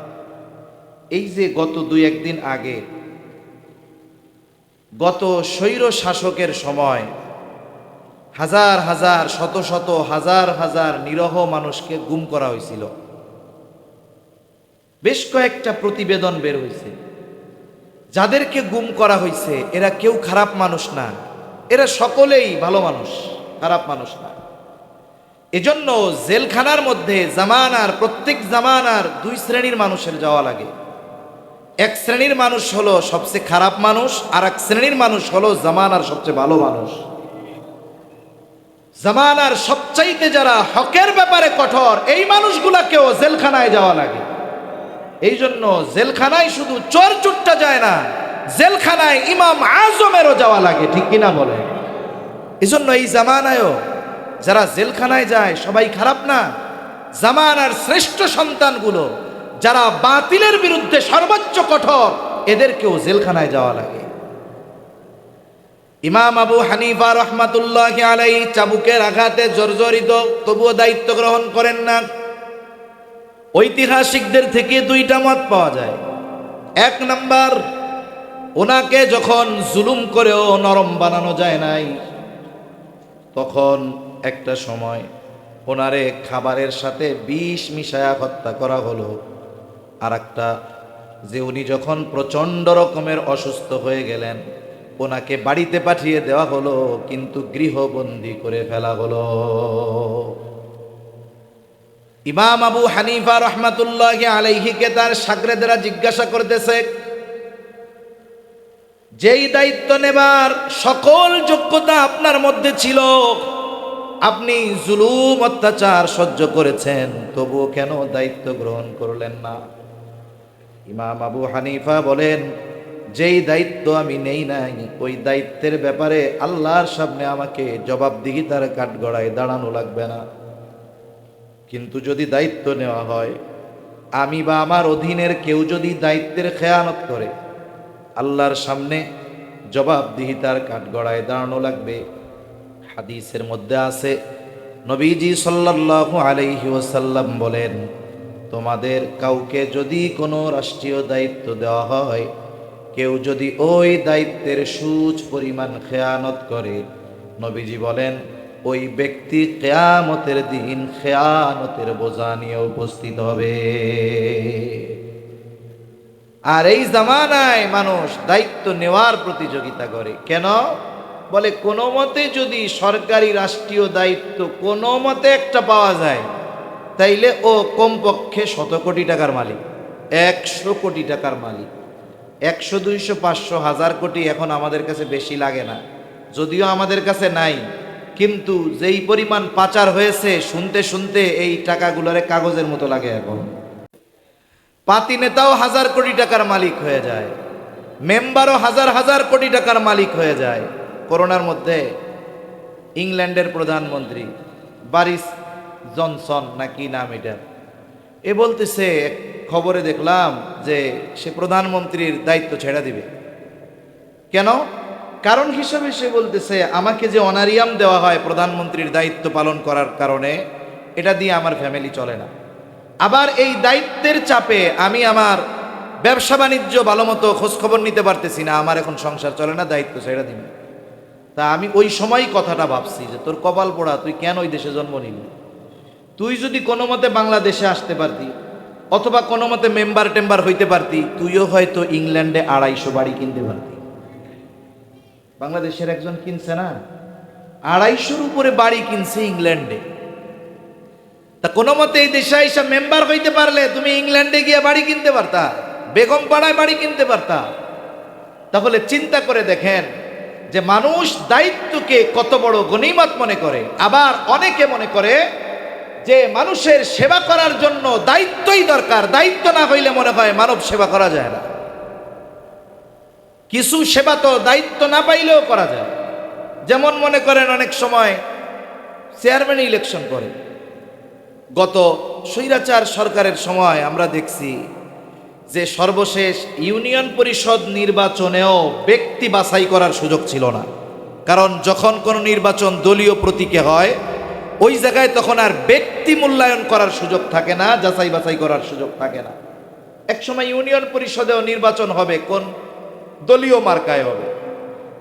A: এই যে গত 2-1 দিন আগে, গত স্বৈর শাসকের সময় হাজার হাজার, শত শত, হাজার হাজার নিরহ মানুষকে গুম করা হয়েছিল। বেশ কয়েকটা প্রতিবেদন বের হয়েছে। যাদেরকে গুম করা হয়েছে এরা কেউ খারাপ মানুষ না, এরা সকলেই ভালো মানুষ, খারাপ মানুষ না। এজন্য জেলখানার মধ্যে জামানার, প্রত্যেক জামানার 2 শ্রেণীর মানুষের যাওয়া লাগে। এক শ্রেণীর মানুষ হলো সবচেয়ে খারাপ মানুষ, আর এক শ্রেণীর মানুষ হলো জামানার সবচেয়ে ভালো মানুষ। জামানার সবচাইতে যারা হকের ব্যাপারে কঠোর, এই মানুষগুলাকেও জেলখানায় যাওয়া লাগে। এই জন্য জেলখানায় শুধু চোর চুট্টা যায় না, জেলখানায় ইমাম আজমেরও যাওয়া লাগে, ঠিক কিনা বলে? এই জন্য এই জামানায়ও যারা জেলখানায় যায় সবাই খারাপ না। জামানার শ্রেষ্ঠ সন্তানগুলো যারা বাতিলের বিরুদ্ধে সর্বোচ্চ কঠোর, এদেরকেও জেলখানায় যাওয়া লাগে। ইমাম আবু হানিফা রহমাতুল্লাহি আলাইহি চাবুকের আঘাতে জর্জরিত, তবুও দায়িত্ব গ্রহণ করেন না। ঐতিহাসিকদের থেকে দুইটা মত পাওয়া যায়। এক নাম্বার, ওনাকে যখন জুলুম করেও নরম বানানো যায় নাই, তখন একটা সময় ওনারে খাবারের সাথে বিষ মিশায়া হত্যা করা হলো। আর একটা, যে উনি যখন প্রচণ্ড রকমের অসুস্থ হয়ে গেলেন, ওনাকে বাড়িতে পাঠিয়ে দেওয়া হলো, কিন্তু গৃহবন্দী করে ফেলা হলো। ইমাম আবু হানিফা রহমাতুল্লাহি আলাইহিকে তার শাগরেদেরা জিজ্ঞাসা করতেছে, যেই দায়িত্ব নেবার সকল যোগ্যতা আপনার মধ্যে ছিল, আপনি জুলুম অত্যাচার সহ্য করেছেন, তবুও কেন দায়িত্ব গ্রহণ করলেন না? ইমাম আবু হানিফা বলেন, যেই দায়িত্ব আমি নেই নাই, ওই দায়িত্বের ব্যাপারে আল্লাহর সামনে আমাকে জবাবদিহিতার কাঠগড়ায় দাঁড়ানো লাগবে না। কিন্তু যদি দায়িত্ব নেওয়া হয়, আমি বা আমার অধীনের কেউ যদি দায়িত্বের খেয়ানত করে, আল্লাহর সামনে জবাবদিহিতার কাঠগড়ায় দাঁড়ানো লাগবে। হাদিসের মধ্যে আছে, নবীজি সাল্লাল্লাহু আলাইহি ওয়াসাল্লাম বলেন, তোমাদের কাউকে যদি কোনো রাষ্ট্রীয় দায়িত্ব দেওয়া হয়, কেউ যদি ওই দায়িত্বের সুচ পরিমাণ খেয়ানত করে, নবীজি বলেন ওই ব্যক্তি কিয়ামতের দিন খেয়ানতের বোঝা নিয়ে উপস্থিত হবে। আর এই জামানায় মানুষ দায়িত্ব নেওয়ার প্রতিযোগিতা করে। কেন? বলে কোনো মতে যদি সরকারি রাষ্ট্রীয় দায়িত্ব কোনো মতে একটা পাওয়া যায়, তাইলে ও কমপক্ষে 100 কোটি টাকার মালিক, 100 কোটি টাকার মালিক। 100, 200, 500, 1000 কোটি এখন আমাদের কাছে বেশি লাগে না, যদিও আমাদের কাছে নাই, কিন্তু যেই পরিমাণ পাচার হয়েছে শুনতে শুনতে এই টাকাগুলোরে কাগজের মতো লাগে। এখন পাতি নেতাও 1000 কোটি টাকার মালিক হয়ে যায়, মেম্বারও হাজার হাজার কোটি টাকার মালিক হয়ে যায়। করোনার মধ্যে ইংল্যান্ডের প্রধানমন্ত্রী বরিস জনসন নাকি নাম, এটা এ বলতেছে, খবরে দেখলাম যে সে প্রধানমন্ত্রীর দায়িত্ব ছেড়ে দিবে। কেন? কারণ হিসাবে সে বলতেছে, আমাকে যে অনারিয়াম দেওয়া হয় প্রধানমন্ত্রীর দায়িত্ব পালন করার কারণে, এটা দিয়ে আমার ফ্যামিলি চলে না। আবার এই দায়িত্বের চাপে আমি আমার ব্যবসা বাণিজ্য ভালো মতো খোঁজখবর নিতে পারতেছি না, আমার এখন সংসার চলে না, দায়িত্ব ছেড়ে দিবে। তা আমি ওই সময়ই কথাটা ভাবছি যে তোর কপাল পোড়া, তুই কেন ওই দেশে জন্ম নিলি? তুই যদি কোনো মতে বাংলাদেশে আসতে পারতি, অথবা কোনো মতে মেম্বার টেম্বার হইতে পারতি, তুইও হয়তো ইংল্যান্ডে 250 বাড়ি কিনতে পারতি। বাংলাদেশের একজন কিনছে না, 250-র উপরে বাড়ি কিনছে ইংল্যান্ডে। তা কোনো মতে এই দেশে এসে মেম্বার হইতে পারলে তুমি ইংল্যান্ডে গিয়ে বাড়ি কিনতে পারতা, বেগম পাড়ায় বাড়ি কিনতে পারতা। তাহলে চিন্তা করে দেখেন যে মানুষ দায়িত্বকে কত বড় গনিমত মনে করে। আবার অনেকে মনে করে যে মানুষের সেবা করার জন্য দায়িত্বই দরকার, দায়িত্ব না হইলে মনে হয় মানব সেবা করা যায় না। কিছু সেবা তো দায়িত্ব না পাইলেও করা যায়। যেমন মনে করেন অনেক সময় চেয়ারম্যান ইলেকশন করে। গত স্বৈরাচার সরকারের সময় আমরা দেখছি যে সর্বশেষ ইউনিয়ন পরিষদ নির্বাচনেও ব্যক্তি বাছাই করার সুযোগ ছিল না। কারণ যখন কোনো নির্বাচন দলীয় প্রতীকে হয়, ওই জায়গায় তখন আর ব্যক্তি মূল্যায়ন করার সুযোগ থাকে না, যাচাই বাছাই করার সুযোগ থাকে না। একসময় ইউনিয়ন পরিষদেও নির্বাচন হবে, কোন দলীয় মার্কায় হবে।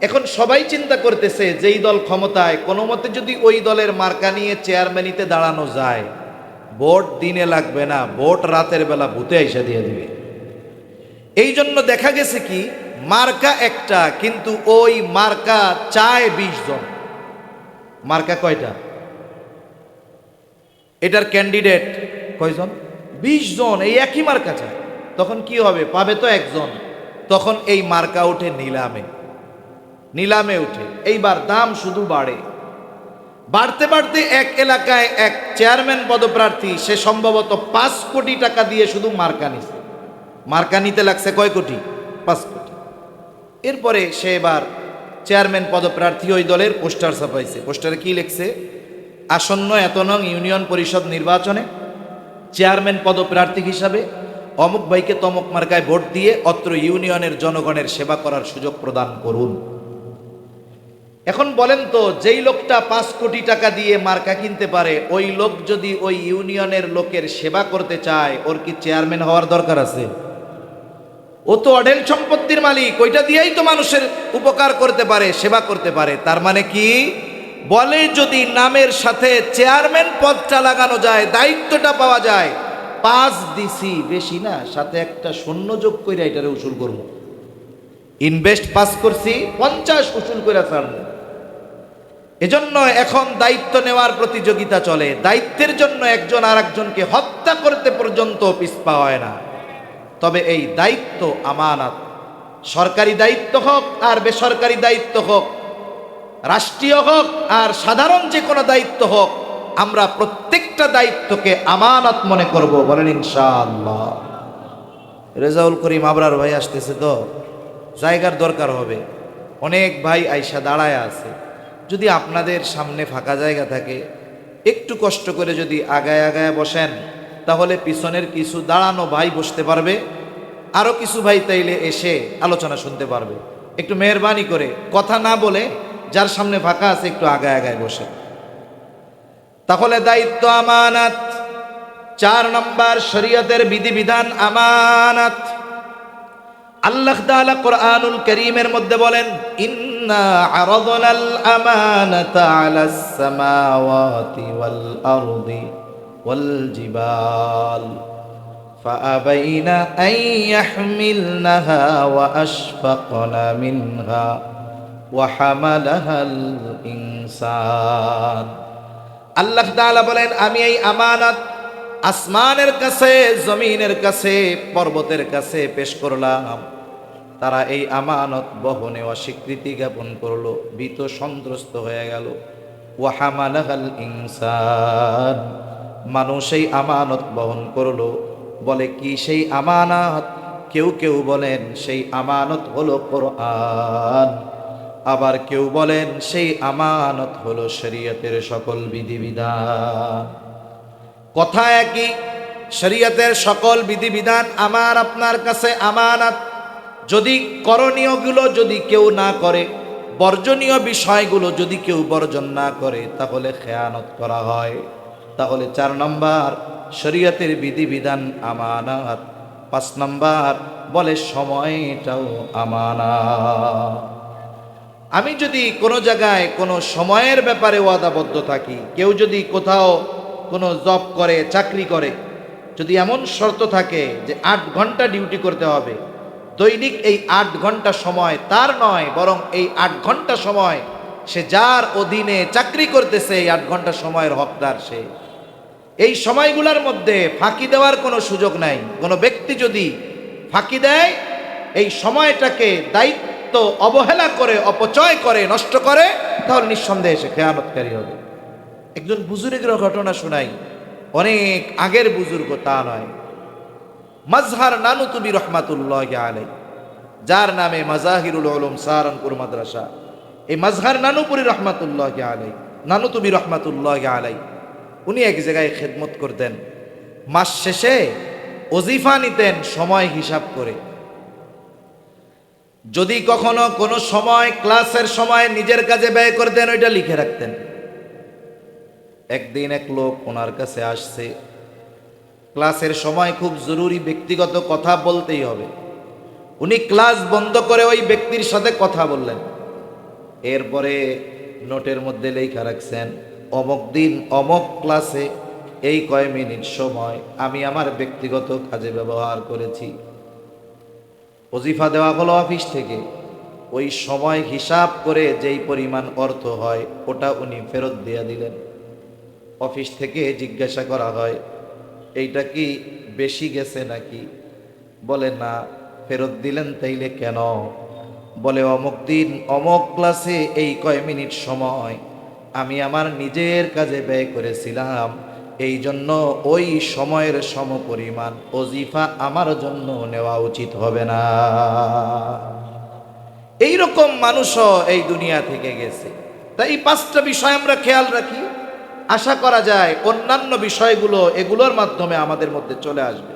A: এখন সবাই চিন্তা করতেছে যেই দল ক্ষমতায়, কোনো মতে যদি ওই দলের মার্কা নিয়ে চেয়ারম্যানিতে দাঁড়ানো যায়, ভোট দিনে লাগবে না, ভোট রাতের বেলা ভূতে এসে দিয়ে দিবে। এই জন্য দেখা গেছে কি, মার্কা একটা, কিন্তু ওই মার্কা চায় 20 জন। মার্কা কয়টা? এটার ক্যান্ডিডেট কয়জন? 20 জন, এই একই মার্কা চায়। তখন কি হবে? পাবে তো একজন। তখন এই মার্কা উঠে নিলামে, নিলামে উঠে। এইবার দাম শুধু বাড়ে, বাড়তে বাড়তে এক এলাকায় এক চেয়ারম্যান পদপ্রার্থী, সে সম্ভবত 5 কোটি টাকা দিয়ে শুধু মার্কা নিছে। মার্কা নিতে লাগছে কয় কোটি? 5 কোটি। এরপরে সে এবার চেয়ারম্যান পদপ্রার্থী ওই দলের পোস্টার ছাপাইছে। পোস্টারে কি লিখছে? আসন্ন এত নং ইউনিয়ন পরিষদ নির্বাচনে চেয়ারম্যান পদপ্রার্থী হিসাবে অমুক ভাইকে তমুক মার্কায় ভোট দিয়ে অত্র ইউনিয়নের জনগণের সেবা করার সুযোগ প্রদান করুন। এখন বলেন তো, যেই লোকটা 5 কোটি টাকা দিয়ে মার্কা কিনতে পারে, ওই লোক যদি ওই ইউনিয়নের লোকের সেবা করতে চায়, ওর কি চেয়ারম্যান হওয়ার দরকার আছে? ও তো অঢেল সম্পত্তির মালিক, ওইটা দিয়েই তো মানুষের উপকার করতে পারে, সেবা করতে পারে। তার মানে কি? বলে যদি নামের সাথে চেয়ারম্যান পদটা লাগানো যায়, দায়িত্বটা পাওয়া যায়, 5 দিছি বেশি না, সাথে একটা শূন্য যোগ করে এটারে উসুল করবো। ইনভেস্ট 5 করছি, 50 উসুল করে ছাড়বো। এজন্য এখন দায়িত্ব নেওয়ার প্রতিযোগিতা চলে। দায়িত্বের জন্য একজন আর একজনকে হত্যা করতে পর্যন্ত পিছপা হয় না। তবে এই দায়িত্ব আমানত, সরকারি দায়িত্ব হোক আর বেসরকারি দায়িত্ব হোক, রাষ্ট্রীয় হোক আর সাধারণ যে কোনো দায়িত্ব হোক, আমরা প্রত্যেকটা দায়িত্বকে আমানত মনে করব। বলেন ইনশাআল্লাহ। রেজাউল করিম আবরার ভাই আসতেছে, তো জায়গার দরকার হবে। অনেক ভাই আইসা দাঁড়ায় আছে। যদি আপনাদের সামনে ফাঁকা জায়গা থাকে, একটু কষ্ট করে যদি আগায় আগায় বসেন, তাহলে পিছনের কিছু দাঁড়ানো ভাই বসতে পারবে, আরো কিছু ভাই তাইলে এসে আলোচনা শুনতে পারবে। একটু মেহরবানি করে কথা না বলে যার সামনে ফাঁকা আছে একটু আগায় আগায় বসে। তাহলে দায়িত্ব আমানত। 4 নম্বর, শরীয়তের বিধিবিধান আমানত। আল্লাহ তাআলা কোরআনুল কারীমের মধ্যে বলেন, ইন্না আরাদনাল আমানাতা আলাস সামাওয়াতি ওয়াল আরদি ওয়াল জিবাল ফাআবাইনা আন ইয়াহমিলনাহা ওয়া আশফাকনা মিনহা ওয়া হামালাহাল ইনসান। আল্লাহ তাআলা বলেন, আমি এই আমানত আসমানের কাছে, জমিনের কাছে, পর্বতের কাছে পেশ করলাম। তারা এই আমানত বহনে অস্বীকৃতি জ্ঞাপন করলো, ভীত সন্ত্রস্ত হয়ে গেল। ওয়া হামালাহাল ইনসান, মানুষ এই আমানত বহন করলো। বলে কি সেই আমানত? কেউ কেউ বলেন সেই আমানত হলো কোরআন, আবার কেউ বলেন সেই আমানত হলো শরীয়তের সকল বিধিবিধান। কথা একই, শরীয়তের সকল বিধিবিধান আমার আপনার কাছে আমানত। যদি করণীয়গুলো যদি কেউ না করে, বর্জনীয় বিষয়গুলো যদি কেউ বর্জন না করে, তাহলে খেয়ানত করা হয়। তাহলে 4 নম্বর, শরীয়তের বিধিবিধান আমানত। 5 নম্বর বলে সময়টাও আমানত। আমি যদি কোনো জায়গায় কোনো সময়ের ব্যাপারে ওয়াদাবদ্ধ থাকি, কেউ যদি কোথাও কোনো জব করে, চাকরি করে, যদি এমন শর্ত থাকে যে 8 ঘন্টা ডিউটি করতে হবে, দৈনিক এই 8 ঘন্টা সময় তার নয়, বরং এই 8 ঘন্টা সময় সে যার অধীনে চাকরি করতেছে, এই 8 ঘন্টা সময়ের হকদার সে। এই সময়গুলোর মধ্যে ফাঁকি দেওয়ার কোনো সুযোগ নাই। কোনো ব্যক্তি যদি ফাঁকি দেয়, এই সময়টাকে দায়িত্ব অবহেলা করে, অপচয় করে, নষ্ট করে, তাহলে নিঃসন্দেহে সে খেয়ানতকারী হবে। একজন বুজুর্গের ঘটনা শোনাই, অনেক আগের বুজুর্গ তা নয়। মাজহার নানুতুবি রহমাতুল্লাহি আলাইহি, যার নামে মাজাহিরুল উলুম সাহারানপুর মাদ্রাসা, এই মাজহার নানুপুরি রহমাতুল্লাহি আলাইহি, নানুতুবি রহমাতুল্লাহি আলাইহি, উনি এক জায়গায় খেদমত করতেন। মাস শেষে ওজিফা নিতেন সময় হিসাব করে। যদি কখনো কোনো সময় ক্লাসের সময় নিজের কাজে ব্যয় করতেন, ওইটা লিখে রাখতেন। একদিন এক লোক ওনার কাছে আসছে, ক্লাসের সময় খুব জরুরি ব্যক্তিগত কথা বলতেই হবে। উনি ক্লাস বন্ধ করে ওই ব্যক্তির সাথে কথা বললেন। এরপরে নোটের মধ্যে লেখা রাখছেন, অমুক দিন অমুক ক্লাসে এই কয় মিনিট সময় আমি আমার ব্যক্তিগত কাজে ব্যবহার করেছি। ওজিফা দেওয়া হলো অফিস থেকে, ওই সময় হিসাব করে যেই পরিমাণ অর্থ হয় ওটা উনি ফেরত দিয়ে দিলেন। অফিস থেকে জিজ্ঞাসা করা হয়, এইটা কি বেশি গেছে নাকি? বলে না। ফেরত দিলেন তাইলে কেন? বলে অমুক দিন অমুক ক্লাসে এই কয় মিনিট সময় আমি আমার নিজের কাজে ব্যয় করেছিলাম, এই জন্য ওই সময়ের সমপরিমাণ ওজিফা আমার জন্য নেওয়া উচিত হবে না। এই রকম মানুষও এই দুনিয়া থেকে গেছে। তাই এই 5টা বিষয় আমরা খেয়াল রাখি, আশা করা যায় অন্যান্য বিষয়গুলো এগুলোর মাধ্যমে আমাদের মধ্যে চলে আসবে।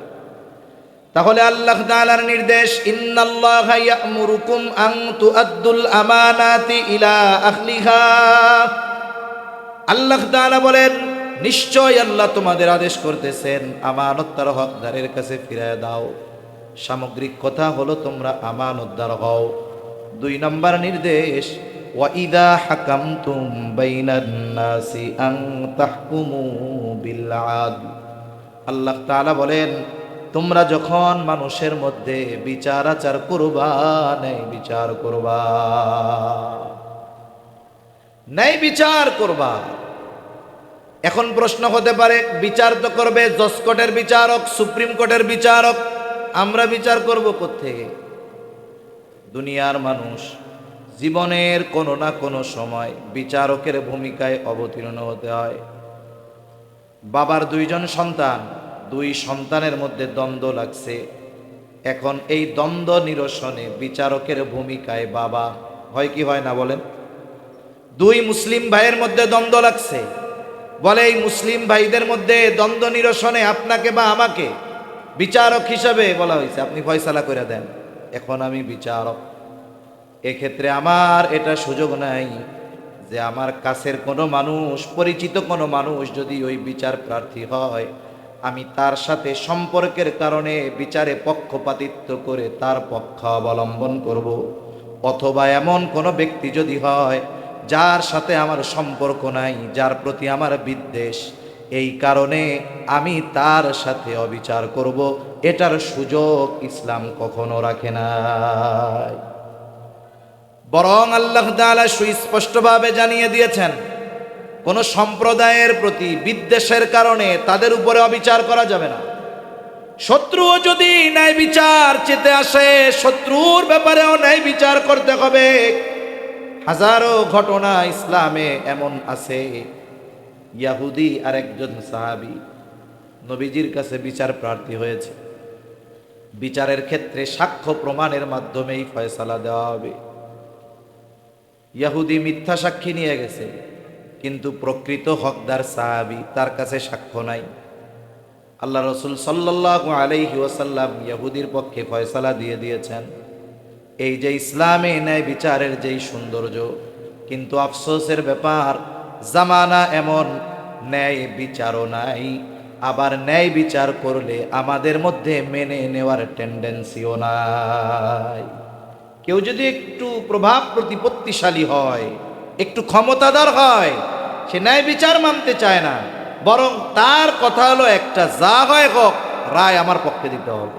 A: তাহলে আল্লাহ তাআলার নির্দেশ, ইন্নাল্লাহা ইয়া'মুরুকুম আন তুআদ্দুল আমানাতি ইলা আহলিহা। আল্লাহ তাআলা বলেন, নিশ্চয় আল্লাহ তোমাদের আদেশ করতেছেন আমানত তার হকদারের কাছে ফিরিয়ে দাও। সামগ্রিক কথা হলো তোমরা আমানতদার হও। 2 নম্বর নির্দেশ, ওয়া ইদা হাকামতুম বাইনান নাসি আন তাহকুমু বিল আদল। আল্লাহ তাআলা বলেন, তোমরা যখন মানুষের মধ্যে বিচার আচার করবা, ন্যায় বিচার করবা, ন্যায় বিচার করবা। এখন প্রশ্ন হতে পারে, বিচার তো করবে জজ কোর্টের বিচারক, সুপ্রিম কোর্টের বিচারক, আমরা বিচার করব কোত্থেকে? দুনিয়ার মানুষ জীবনের কোনো না কোনো সময় বিচারকের ভূমিকায় অবতীর্ণ হতে হয়। বাবার 2 জন সন্তান, 2 সন্তানের মধ্যে দ্বন্দ্ব লাগছে। এখন এই দ্বন্দ্ব নিরসনে বিচারকের ভূমিকায় বাবা হয় কি হয় না বলেন? 2 মুসলিম ভাইয়ের মধ্যে দ্বন্দ্ব লাগছে, বলে এই মুসলিম ভাইদের মধ্যে দ্বন্দ্ব নিরসনে আপনাকে বা আমাকে বিচারক হিসাবে বলা হয়েছে, আপনি ফয়সালা করে দেন। এখন আমি বিচারক, এক্ষেত্রে আমার এটা সুযোগ নাই যে আমার কাছের কোনো মানুষ, পরিচিত কোনো মানুষ যদি ওই বিচার প্রার্থী হয়, আমি তার সাথে সম্পর্কের কারণে বিচারে পক্ষপাতিত্ব করে তার পক্ষ অবলম্বন করব। অথবা এমন কোনো ব্যক্তি যদি হয় যার সাথে আমার সম্পর্ক নাই, যার প্রতি আমার বিদ্বেষ, এই কারণে আমি তার সাথে অবিচার করব, এটার সুযোগ ইসলাম কখনো রাখে নাই। বরং আল্লাহ তাআলা সুস্পষ্টভাবে জানিয়ে দিয়েছেন, কোন সম্প্রদায়ের প্রতি বিদ্বেষের কারণে তাদের উপরে অবিচার করা যাবে না। শত্রুও যদি ন্যায় বিচার চেতে আসে, শত্রুর ব্যাপারেও ন্যায় বিচার করতে হবে। হাজারো ঘটনা ইসলামে এমন আছে, ইয়াহুদি আর একজন সাহাবী নবীজির কাছে বিচার প্রার্থী হয়েছে। বিচারের ক্ষেত্রে সাক্ষ্য প্রমাণের মাধ্যমেই ফয়সালা দেওয়া হবে। ইয়াহুদি মিথ্যা সাক্ষী নিয়ে গেছে, কিন্তু প্রকৃত হকদার সাহাবী, তার কাছে সাক্ষ্য নাই। আল্লাহ রসুল সাল্লাল্লাহু আলাইহি ওয়াসাল্লাম ইয়াহুদির পক্ষে ফয়সালা দিয়ে দিয়েছেন। এই যে ইসলামে ন্যায় বিচারের যেই সৌন্দর্য, কিন্তু আফসোসের ব্যাপার, জামানা এমন, ন্যায় বিচারও নাই। আবার ন্যায় বিচার করলে আমাদের মধ্যে মেনে নেওয়ার টেন্ডেন্সিও নাই। কেউ যদি একটু প্রভাব প্রতিপত্তিশালী হয়, একটু ক্ষমতাধর হয়, সে ন্যায় বিচার মানতে চায় না, বরং তার কথা হলো একটা, যা হয় হোক, রায় আমার পক্ষে দিতে হবে।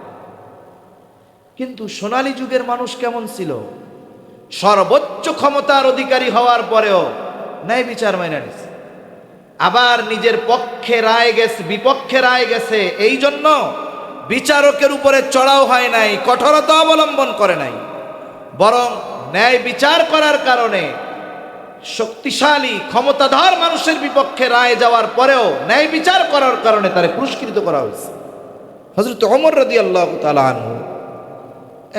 A: কিন্তু সোনালী যুগের মানুষ কেমন ছিল? সর্বোচ্চ ক্ষমতার অধিকারী হওয়ার পরেও ন্যায় বিচার মাইনা নিছে। আবার নিজের পক্ষে রায় গেছে, বিপক্ষে রায় গেছে, এই জন্য বিচারকের উপরে চড়াও হয় নাই, কঠোরতা অবলম্বন করে নাই, বরং ন্যায় বিচার করার কারণে শক্তিশালী ক্ষমতাধর মানুষের বিপক্ষে রায় যাওয়ার পরেও ন্যায় বিচার করার কারণে তারে পুরস্কৃত করা হয়েছে। হযরত ওমর রাদিয়াল্লাহু তাআলা আনহু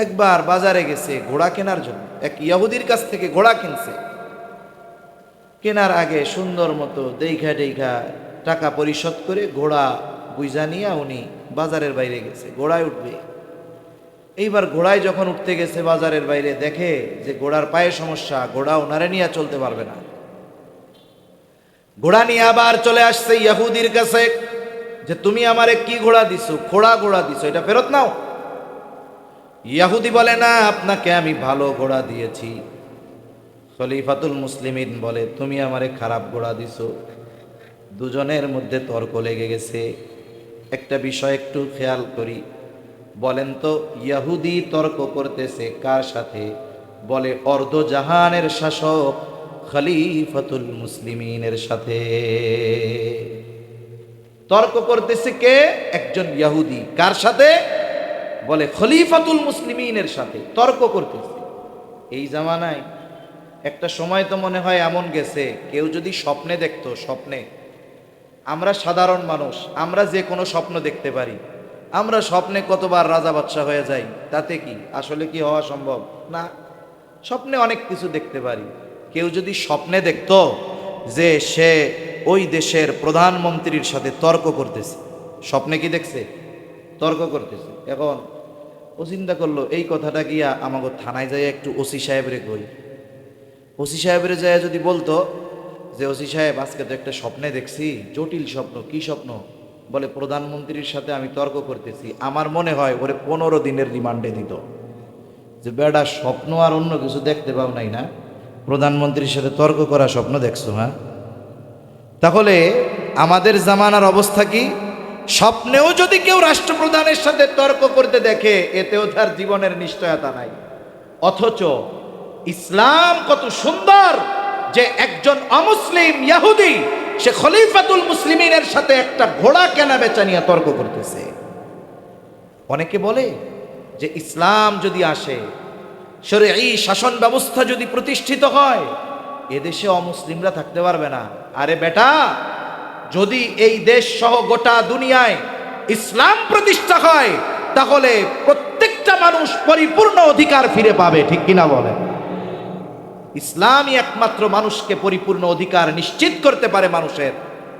A: একবার বাজারে গেছে ঘোড়া কেনার জন্য, এক ইহুদির কাছ থেকে ঘোড়া কিনছে। কেনার আগে সুন্দর মতো দেখা দেখা টাকা পরিশোধ করে ঘোড়া বুঝা নিয়ে উনি বাজারের বাইরে গেছে, ঘোড়ায় উঠবে। এইবার ঘোড়ায় যখন উঠতে গেছে বাজারের বাইরে, দেখে যে ঘোড়ার পায়ে সমস্যা, ঘোড়া ওনারে নিয়ে চলতে পারবে না। ঘোড়া নিয়ে আবার চলে আসছে ইহুদির কাছে, যে তুমি আমারে কি ঘোড়া দিছো, ঘোড়া দিছো, এটা ফেরত নাও। ইহুদি বলে, না, আপনাকে আমি ভালো ঘোড়া দিয়েছি। খলিফাতুল মুসলিমিন বলে, তুমি আমারে খারাপ ঘোড়া দিছো। দুজনের মধ্যে তর্ক লেগে গেছে। একটা বিষয় একটু খেয়াল করি, বলেন তো ইহুদি তর্ক করতেছে কার সাথে? বলে অর্ধ জাহানের শাসক খলিফাতুল মুসলিমিনের সাথে তর্ক করতেছে। কে? একজন ইহুদি। কার সাথে? বলে খলিফাতুল মুসলিমিনের সাথে তর্ক করতেছে। এই জামানায় একটা সময় তো মনে হয় এমন গেছে, কেউ যদি স্বপ্নে দেখতো, স্বপ্নে আমরা সাধারণ মানুষ, আমরা যে কোনো স্বপ্ন দেখতে পারি। আমরা স্বপ্নে কতবার রাজা বাদশা হয়ে যাই, তাতে কি আসলে কি হওয়া সম্ভব না? স্বপ্নে অনেক কিছু দেখতে পারি। কেউ যদি স্বপ্নে দেখতো যে সে ওই দেশের প্রধানমন্ত্রীর সাথে তর্ক করতেছে, স্বপ্নে কি দেখছে? তর্ক করতেছে। এখন ও চিন্তা করলো এই কথাটা গিয়া আমাকে থানায় যাই একটু ওসি সাহেবরে কই। ওসি সাহেবরে যায় যদি বলতো যে ওসি সাহেব আজকে তো একটা স্বপ্নে দেখছি, জটিল স্বপ্ন। কি স্বপ্ন? বলে প্রধানমন্ত্রীর সাথে আমি তর্ক করতেছি। আমার মনে হয় ওরে 15 দিনের রিমান্ডে দিত, যে বেটা স্বপ্ন আর অন্য কিছু দেখতে পাও নাই না, প্রধানমন্ত্রীর সাথে তর্ক করা স্বপ্ন দেখছো? হ্যাঁ, তাহলে আমাদের জামানার অবস্থা কি? স্বপ্নেও যদি কেউ রাষ্ট্রপ্রধানের সাথে তর্ক করতে দেখে, এতেও তার জীবনের নিশ্চয়তা নাই। অথচ ইসলাম কত সুন্দর যে একজন অমুসলিম ইহুদি সে খলিফাতুল মুসলিমিনের সাথে একটা ঘোড়া কেনা বেচা নিয়ে তর্ক করতেছে। অনেকে বলে যে ইসলাম যদি আসে, শরঈ শাসন ব্যবস্থা যদি প্রতিষ্ঠিত হয়, এদেশে অমুসলিমরা থাকতে পারবে না। আরে বেটা, যদি এই দেশ সহ গোটা দুনিয়ায় ইসলাম প্রতিষ্ঠা হয়, তাহলে প্রত্যেকটা মানুষ পরিপূর্ণ অধিকার ফিরে পাবে। ঠিক কিনা বলেন? ইসলামই একমাত্র মানুষকে পরিপূর্ণ অধিকার নিশ্চিত করতে পারে মানুষের।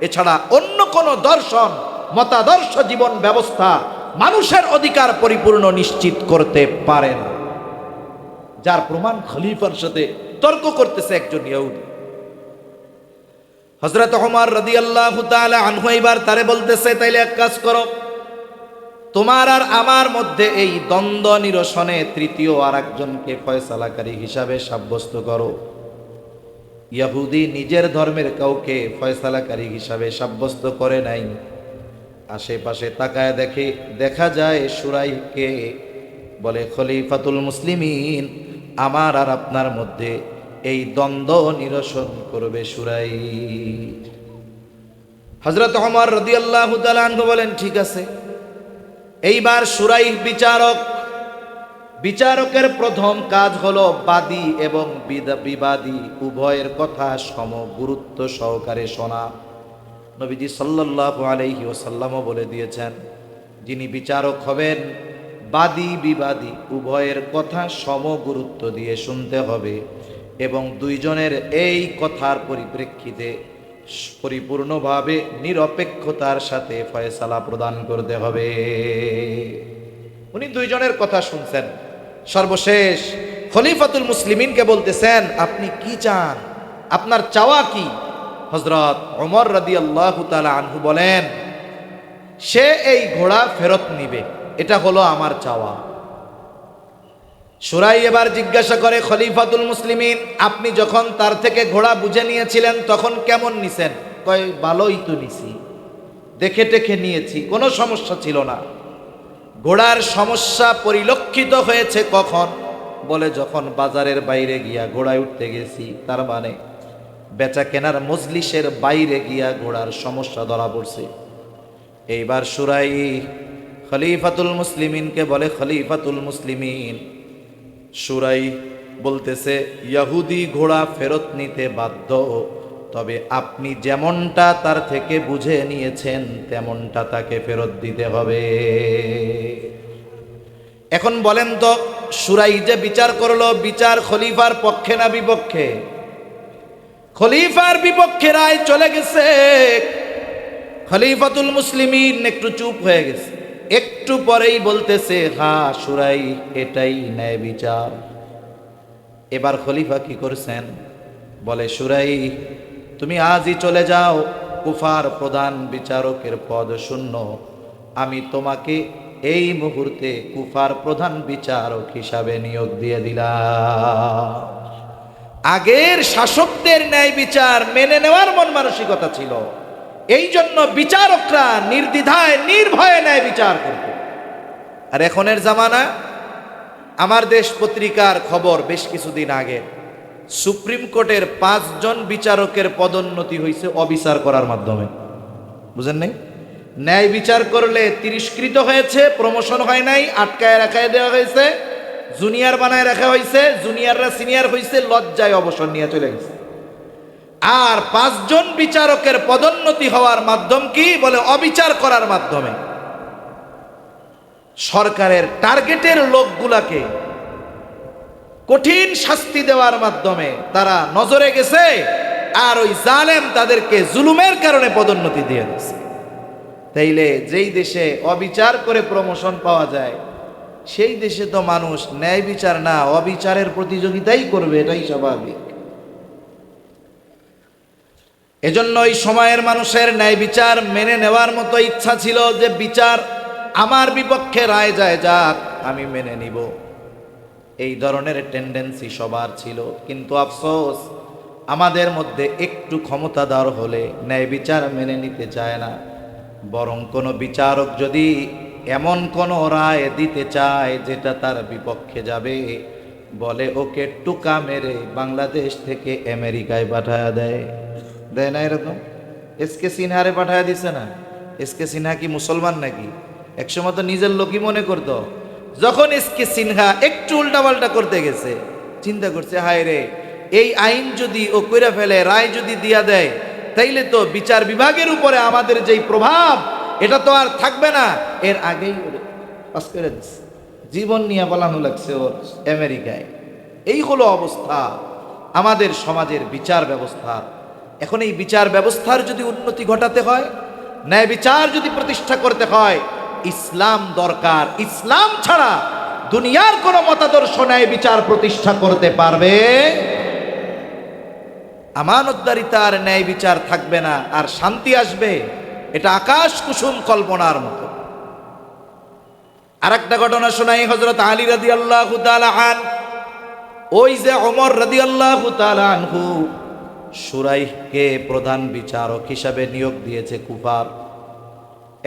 A: এছাড়া অন্য কোনো দর্শন, মতাদর্শ, জীবন ব্যবস্থা মানুষের অধিকার পরিপূর্ণ নিশ্চিত করতে পারে না। যার প্রমাণ খলিফার সাথে তর্ক করতেছে একজন ইহুদি। হযরত ওমর রাদিয়াল্লাহু তাআলা আনহু এবার তারে বলতেছে, তাইলে এক কাজ করো, তোমার আর আমার মধ্যে এই দ্বন্দ্ব নিরসনে তৃতীয় আর একজনকে ফয়সালাকারী হিসাবে সাব্যস্ত করো। ইহুদি নিজের ধর্মের কাউকে ফয়সালাকারী হিসাবে সাব্যস্ত করে নাই। আশেপাশে তাকায় দেখা যায় সুরাইহকে বলে, খলিফাতুল মুসলিমিন, আমার আর আপনার মধ্যে এই দ্বন্দ্ব নিরসন করবে সুরাই। হযরত ওমর রাদিয়াল্লাহু তাআলা আনহু বলেন, ঠিক আছে। এইবার সুরাইহ বিচারকের প্রথম কাজ হলো বাদী এবং বিবাদী উভয়ের কথা সম গুরুত্ব সহকারে শোনা। নবীজি সাল্লাল্লাহু আলাইহি ওয়াসাল্লামও বলে দিয়েছেন, যিনি বিচারক হবেন, বাদী বিবাদী উভয়ের কথা সম গুরুত্ব দিয়ে শুনতে হবে এবং দুইজনের এই কথার পরিপ্রেক্ষিতে পরিপূর্ণভাবে নিরপেক্ষতার সাথে ফয়সালা প্রদান করতে হবে। উনি দুইজনের কথা শুনছেন। সর্বশেষ খলিফাতুল মুসলিমিনকে বলতেছেন, আপনি কি চান? আপনার চাওয়া কি? হযরত ওমর রাদিয়াল্লাহু তাআলা আনহু বলেন, সে এই ঘোড়া ফেরত নিবে, এটা হলো আমার চাওয়া। সুরাই এবার জিজ্ঞাসা করে, খলিফাতুল মুসলিমিন, আপনি যখন তার থেকে ঘোড়া বুঝে নিয়েছিলেন তখন কেমন নিছেন? কয়, ভালোই তো নিছি, দেখে টেখে নিয়েছি, কোনো সমস্যা ছিল না। ঘোড়ার সমস্যা পরিলক্ষিত হয়েছে কখন? বলে, যখন বাজারের বাইরে গিয়া ঘোড়ায় উঠতে গেছি, তার মানে বেচা কেনার মজলিসের বাইরে গিয়া ঘোড়ার সমস্যা ধরা পড়ছে। এইবার সুরাই খলিফাতুল মুসলিমিনকে বলে, খলিফাতুল মুসলিমিন, সুরাই বলতেছে, ইহুদি ঘোড়া ফেরত নিতে বাধ্য, তবে আপনি যেমনটা তার থেকে বুঝে নিয়েছেন তেমনটা তাকে ফেরত দিতে হবে। এখন বলেন তো, সুরাই যে বিচার করলো, বিচার খলিফার পক্ষে না বিপক্ষে? খলিফার বিপক্ষে রায় চলে গেছে। খলিফাতুল মুসলিমিন একটু চুপ হয়ে গেছে। একটু পরেই বলতেছে, হ্যাঁ সুরাই, এটাই ন্যায় বিচার। এবার খলিফা কি করছেন? বলে, সুরাই, তুমি আজই চলে যাও, কুফার প্রধান বিচারকের পদ শূন্য, আমি তোমাকে এই মুহূর্তে কুফার প্রধান বিচারক হিসাবে নিয়োগ দিয়ে দিলাম। আগের শাসকদের ন্যায় বিচার মেনে নেওয়ার মন মানসিকতা ছিল, এই জন্য বিচারকরা নির্দ্বিধায় নির্ভয়ে ন্যায় বিচার করত। আর এখনের জামানা, আমার দেশ পত্রিকার খবর বেশ কিছুদিন আগে, সুপ্রিম কোর্টের 5 জন বিচারকের পদোন্নতি হয়েছে অবিচার করার মাধ্যমে। বুঝেন নাই? ন্যায় বিচার করলে তিরস্কৃত হয়েছে, প্রমোশন হয় নাই, আটকায় রাখায় দেওয়া হয়েছে, জুনিয়র বানায় রাখা হয়েছে, জুনিয়ররা সিনিয়র হয়েছে, লজ্জায় অবসর নিয়ে চলে গেছে। আর 5 জন বিচারকের পদোন্নতি হওয়ার মাধ্যম কি বলে অবিচার করার মাধ্যমে। সরকারের টার্গেটের লোকগুলাকে কঠিন শাস্তি দেওয়ার মাধ্যমে তারা নজরে গেছে, আর ওই জালেম তাদেরকে জুলুমের কারণে পদোন্নতি দিয়ে দিচ্ছে। তাইলে যেই দেশে অবিচার করে প্রমোশন পাওয়া যায়, সেই দেশে তো মানুষ ন্যায় বিচার না অবিচারের প্রতিযোগিতাই করবে, এটাই স্বাভাবিক। এজন্য ওই সময়ের মানুষের ন্যায় বিচার মেনে নেওয়ার মতো ইচ্ছা ছিল যে বিচার আমার বিপক্ষে রায় যায় যাক, আমি মেনে নিব। এই ধরনের টেন্ডেন্সি সবার ছিল। কিন্তু আফসোস, আমাদের মধ্যে একটু ক্ষমতাধর হলে ন্যায় বিচার মেনে নিতে চায় না। বরং কোনো বিচারক যদি এমন কোনো রায় দিতে চায় যেটা তার বিপক্ষে যাবে, বলে ওকে টুকা মেরে বাংলাদেশ থেকে আমেরিকায় পাঠায় দেয়। দেয় না এরকম? এসকে সিনহারে পাঠায় দিছে না? এসকে সিনহা কি মুসলমান নাকি? একসময় তো নিজের লোকই মনে করতো। যখন এসকে সিনহা একটু উল্টাপাল্টা করতে গেছে, চিন্তা করছে হায় রে, এই আইন যদি ও কইরা ফেলে, রায় যদি দিয়া দেয়, তাইলে তো বিচার বিভাগের উপরে আমাদের যেই প্রভাব, এটা তো আর থাকবে না। এর আগেই পাস করে দিচ্ছে, জীবন নিয়ে পালানো লাগছে ওর আমেরিকায়। এই হলো অবস্থা আমাদের সমাজের বিচার ব্যবস্থা। এখন এই বিচার ব্যবস্থার যদি উন্নতি ঘটাতে হয়, ন্যায় বিচার যদি প্রতিষ্ঠা করতে হয়, ইসলাম দরকার। ইসলাম ছাড়া দুনিয়ার কোন মতাদর্শ ন্যায় বিচার প্রতিষ্ঠা করতে পারবে? আমানতদারিতার ন্যায় বিচার থাকবে না, আর শান্তি আসবে, এটা আকাশ কুসুম কল্পনার মতো। আর একটা ঘটনা শোনাই, হযরত আলী রাদিয়াল্লাহু তাআলা আনহু, ওই যে ওমর রাদিয়াল্লাহু তাআলা আনহু শুরাইহকে প্রধান বিচারক হিসাবে নিয়োগ দিয়েছে কুফার।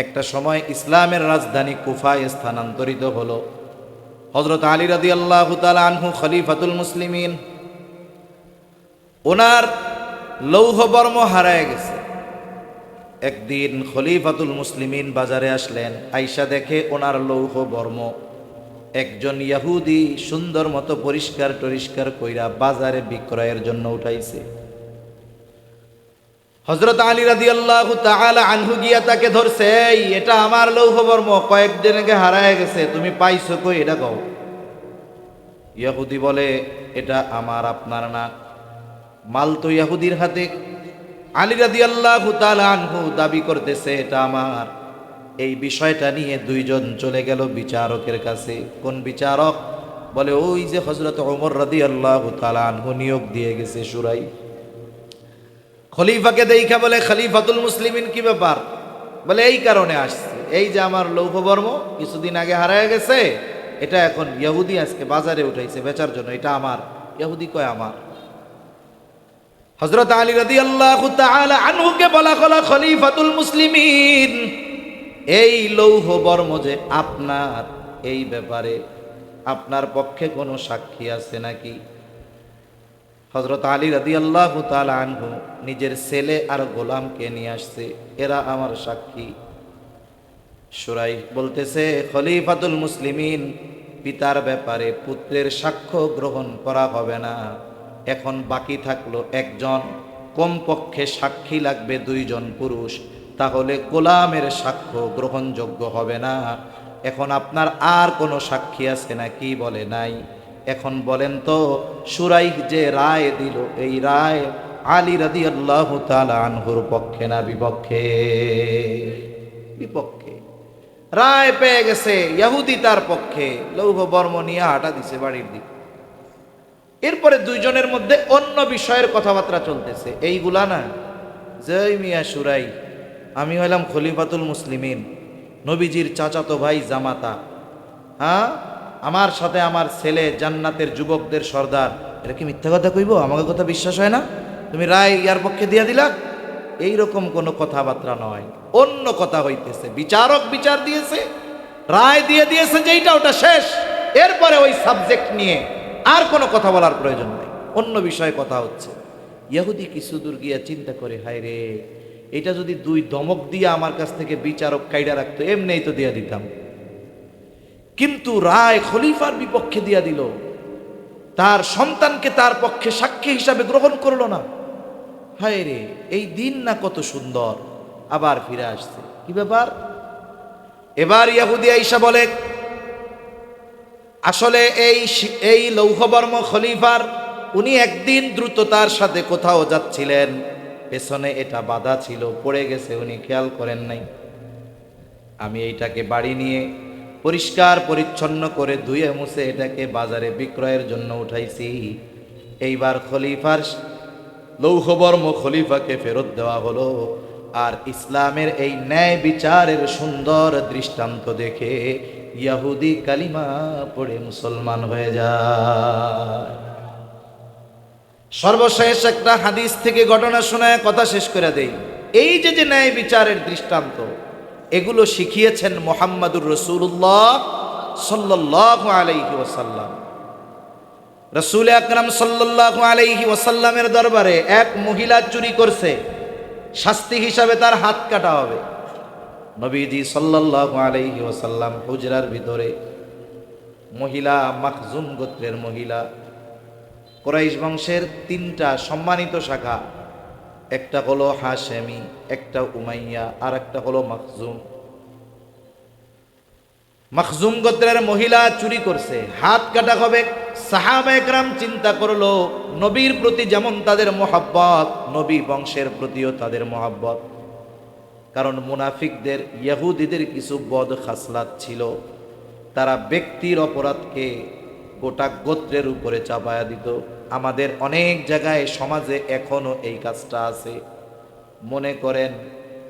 A: একটা সময় ইসলামের রাজধানী কুফায় স্থানান্তরিত হলো। হযরত আলী রাদিয়াল্লাহু তাআলা আনহু খলিফাতুল মুসলিমিন, ওনার লৌহ বর্ম হারায় গেছে। একদিন খলিফাতুল মুসলিমিন বাজারে আসলেন, আইসা দেখে ওনার লৌহ বর্ম একজন ইহুদি সুন্দর মতো পরিষ্কার টরিষ্কার কইরা বাজারে বিক্রয়ের জন্য উঠাইছে। হযরত আলী রাদিয়াল্লাহু তাআলা আনহু গিয়া তাকে ধরছে, এটা আমার লৌহ বর্ম, কয়েকদিন আগে হারায় গেছে, তুমি পাইছো কই এটা কও। ইহুদি বলে, এটা আমার, আপনার না। মাল তো ইহুদির হাতে। আলী রাদিয়াল্লাহু তাআলা আনহু দাবি করতেছে এটা আমার। এই বিষয়টা নিয়ে দুইজন চলে গেল বিচারকের কাছে। কোন বিচারক? বলে ওই যে হযরত ওমর রাদিয়াল্লাহু তাআলা আনহু নিয়োগ দিয়ে গেছে শুরাই। খলিফাকে দেখা বলে, খলিফাতুল মুসলিমিন কি ব্যাপার? বলে এই কারণে আসছে, এই যে আমার লৌহ বর্ম কিছুদিন আগে হারায় গেছে, এটা এখন ইহুদি আজকে বাজারে উঠাইছে বেচার জন্য, এটা আমার। ইহুদি কয় আমার। হযরত আলী রাদিয়াল্লাহু তাআলা আনহুকে বলা হলো, খলিফাতুল মুসলিমিন, এই লৌহ বর্ম যে আপনার, এই ব্যাপারে আপনার পক্ষে কোনো সাক্ষী আছে নাকি? হযরত আলী রাদিয়াল্লাহু তাআলা আনহু নিজের ছেলে আর গোলামকে নিয়ে আসছে, এরা আমার সাক্ষী। শুরাইহ বলতেছে, খলিফাতুল মুসলিমিন, পিতার ব্যাপারে পুত্রের সাক্ষ্য গ্রহণ করা হবে না। এখন বাকি থাকলো একজন, কমপক্ষে সাক্ষী লাগবে 2 জন পুরুষ, তাহলে গোলামের সাক্ষ্য গ্রহণযোগ্য হবে না। এখন আপনার আর কোনো সাক্ষী আছে নাকি? বলে নাই। এখন বলেন তো, শুরাইহ যে রায় দিল, এই রায় আলী রাদিয়াল্লাহু তাআলা আনহুর পক্ষে না বিপক্ষে? বিপক্ষে। রায় পেয়ে গেছে, ইহুদি তার পক্ষে, লৌহ বর্ম নিয়ে হাঁটা দিছে বাড়ির দিকে। এরপরে দুইজনের মধ্যে অন্য বিষয়ের কথাবার্তা চলতেছে। এইগুলা না, জয় মিয়া শুরাই, আমি হইলাম খলিফাতুল মুসলিমিন, নবীজির চাচাতো ভাই জামাতা, হ্যাঁ, আমার সাথে আমার ছেলে জান্নাতের যুবকদের সর্দার, এটা কি মিথ্যা কথা কইব? আমাকে কথা বিশ্বাস হয় না? তুমি রায় ইয়ার পক্ষে দিয়া দিলা? এইরকম কোনো কথাবার্তা নয়, অন্য কথা হইতেছে। বিচারক বিচার দিয়েছে, রায় দিয়ে দিয়েছে, যেইটা ওটা শেষ। এরপরে ওই সাবজেক্ট নিয়ে আর কোনো কথা বলার প্রয়োজন নেই, অন্য বিষয়ে কথা হচ্ছে। ইহুদি কিছু দূর গিয়া চিন্তা করে, হায় রে, এটা যদি 2 ধমক দিয়ে আমার কাছ থেকে বিচারক কাইডা রাখতো, এমনিই তো দিয়া দিতাম। কিন্তু রায় খলিফার বিপক্ষে দিয়া দিল, তার সন্তানকে তার পক্ষে সাক্ষী হিসাবে গ্রহণ করলো না। হায় রে, এই দিন না কত সুন্দর, আবার ফিরে আসছে, কি ব্যাপার? এবার ইয়াহুদি আইসা বলে, আসলে এই লৌহবর্ম খলিফার উনি একদিন দ্রুততার সাথে কোথাও যাচ্ছিলেন, পেছনে এটা বাধা ছিল, পড়ে গেছে, উনি খেয়াল করেন নাই। আমি এইটাকে বাড়ি নিয়ে পরিষ্কার পরিচ্ছন্ন করে ধুয়ে মুছে এটাকে বাজারে বিক্রয়ের জন্য উঠাইছি। এইবার খলিফার লৌহবর্ম খলিফাকে ফেরত দেওয়া হলো। আর ইসলামের এই ন্যায় বিচারের সুন্দর দৃষ্টান্ত দেখে ইহুদি কালিমা পড়ে মুসলমান হয়ে যায়। সর্বশেষ একটা হাদিস থেকে ঘটনা শোনায় কথা শেষ করে দেই। এই যে যে ন্যায় বিচারের দৃষ্টান্ত, এগুলো শিখিয়েছেন মুহাম্মাদুর রাসূলুল্লাহ সাল্লাল্লাহু আলাইহি ওয়াসাল্লাম। রাসূল আকরাম সাল্লাল্লাহু আলাইহি ওয়াসাল্লামের দরবারে এক মহিলা চুরি করছে, শাস্তি হিসাবে তার হাত কাটা হবে। নবীজি সাল্লাল্লাহু আলাইহি ওয়াসাল্লাম হুজরার ভিতরে মহিলা, মাখজুম গোত্রের মহিলা, কুরাইশ বংশের তিনটা সম্মানিত শাখা, একটা হলো হাশেমি, একটা উমাইয়া, আর একটা হলো মাখজুম। মাখজুম গোত্রের মহিলা চুরি করছে, হাত কাটা হবে। সাহাবা একরাম চিন্তা করলো, নবীর প্রতি যেমন তাদের মহব্বত, নবী বংশের প্রতিও তাদের মহব্বত। কারণ মুনাফিকদের, ইহুদিদের কিছু বদ খাসলাত ছিল, তারা ব্যক্তির অপরাধকে গোটা গোত্রের উপরে চাপায়া দিত। আমাদের অনেক জায়গায় সমাজে এখনো এই কাজটা আছে। মনে করেন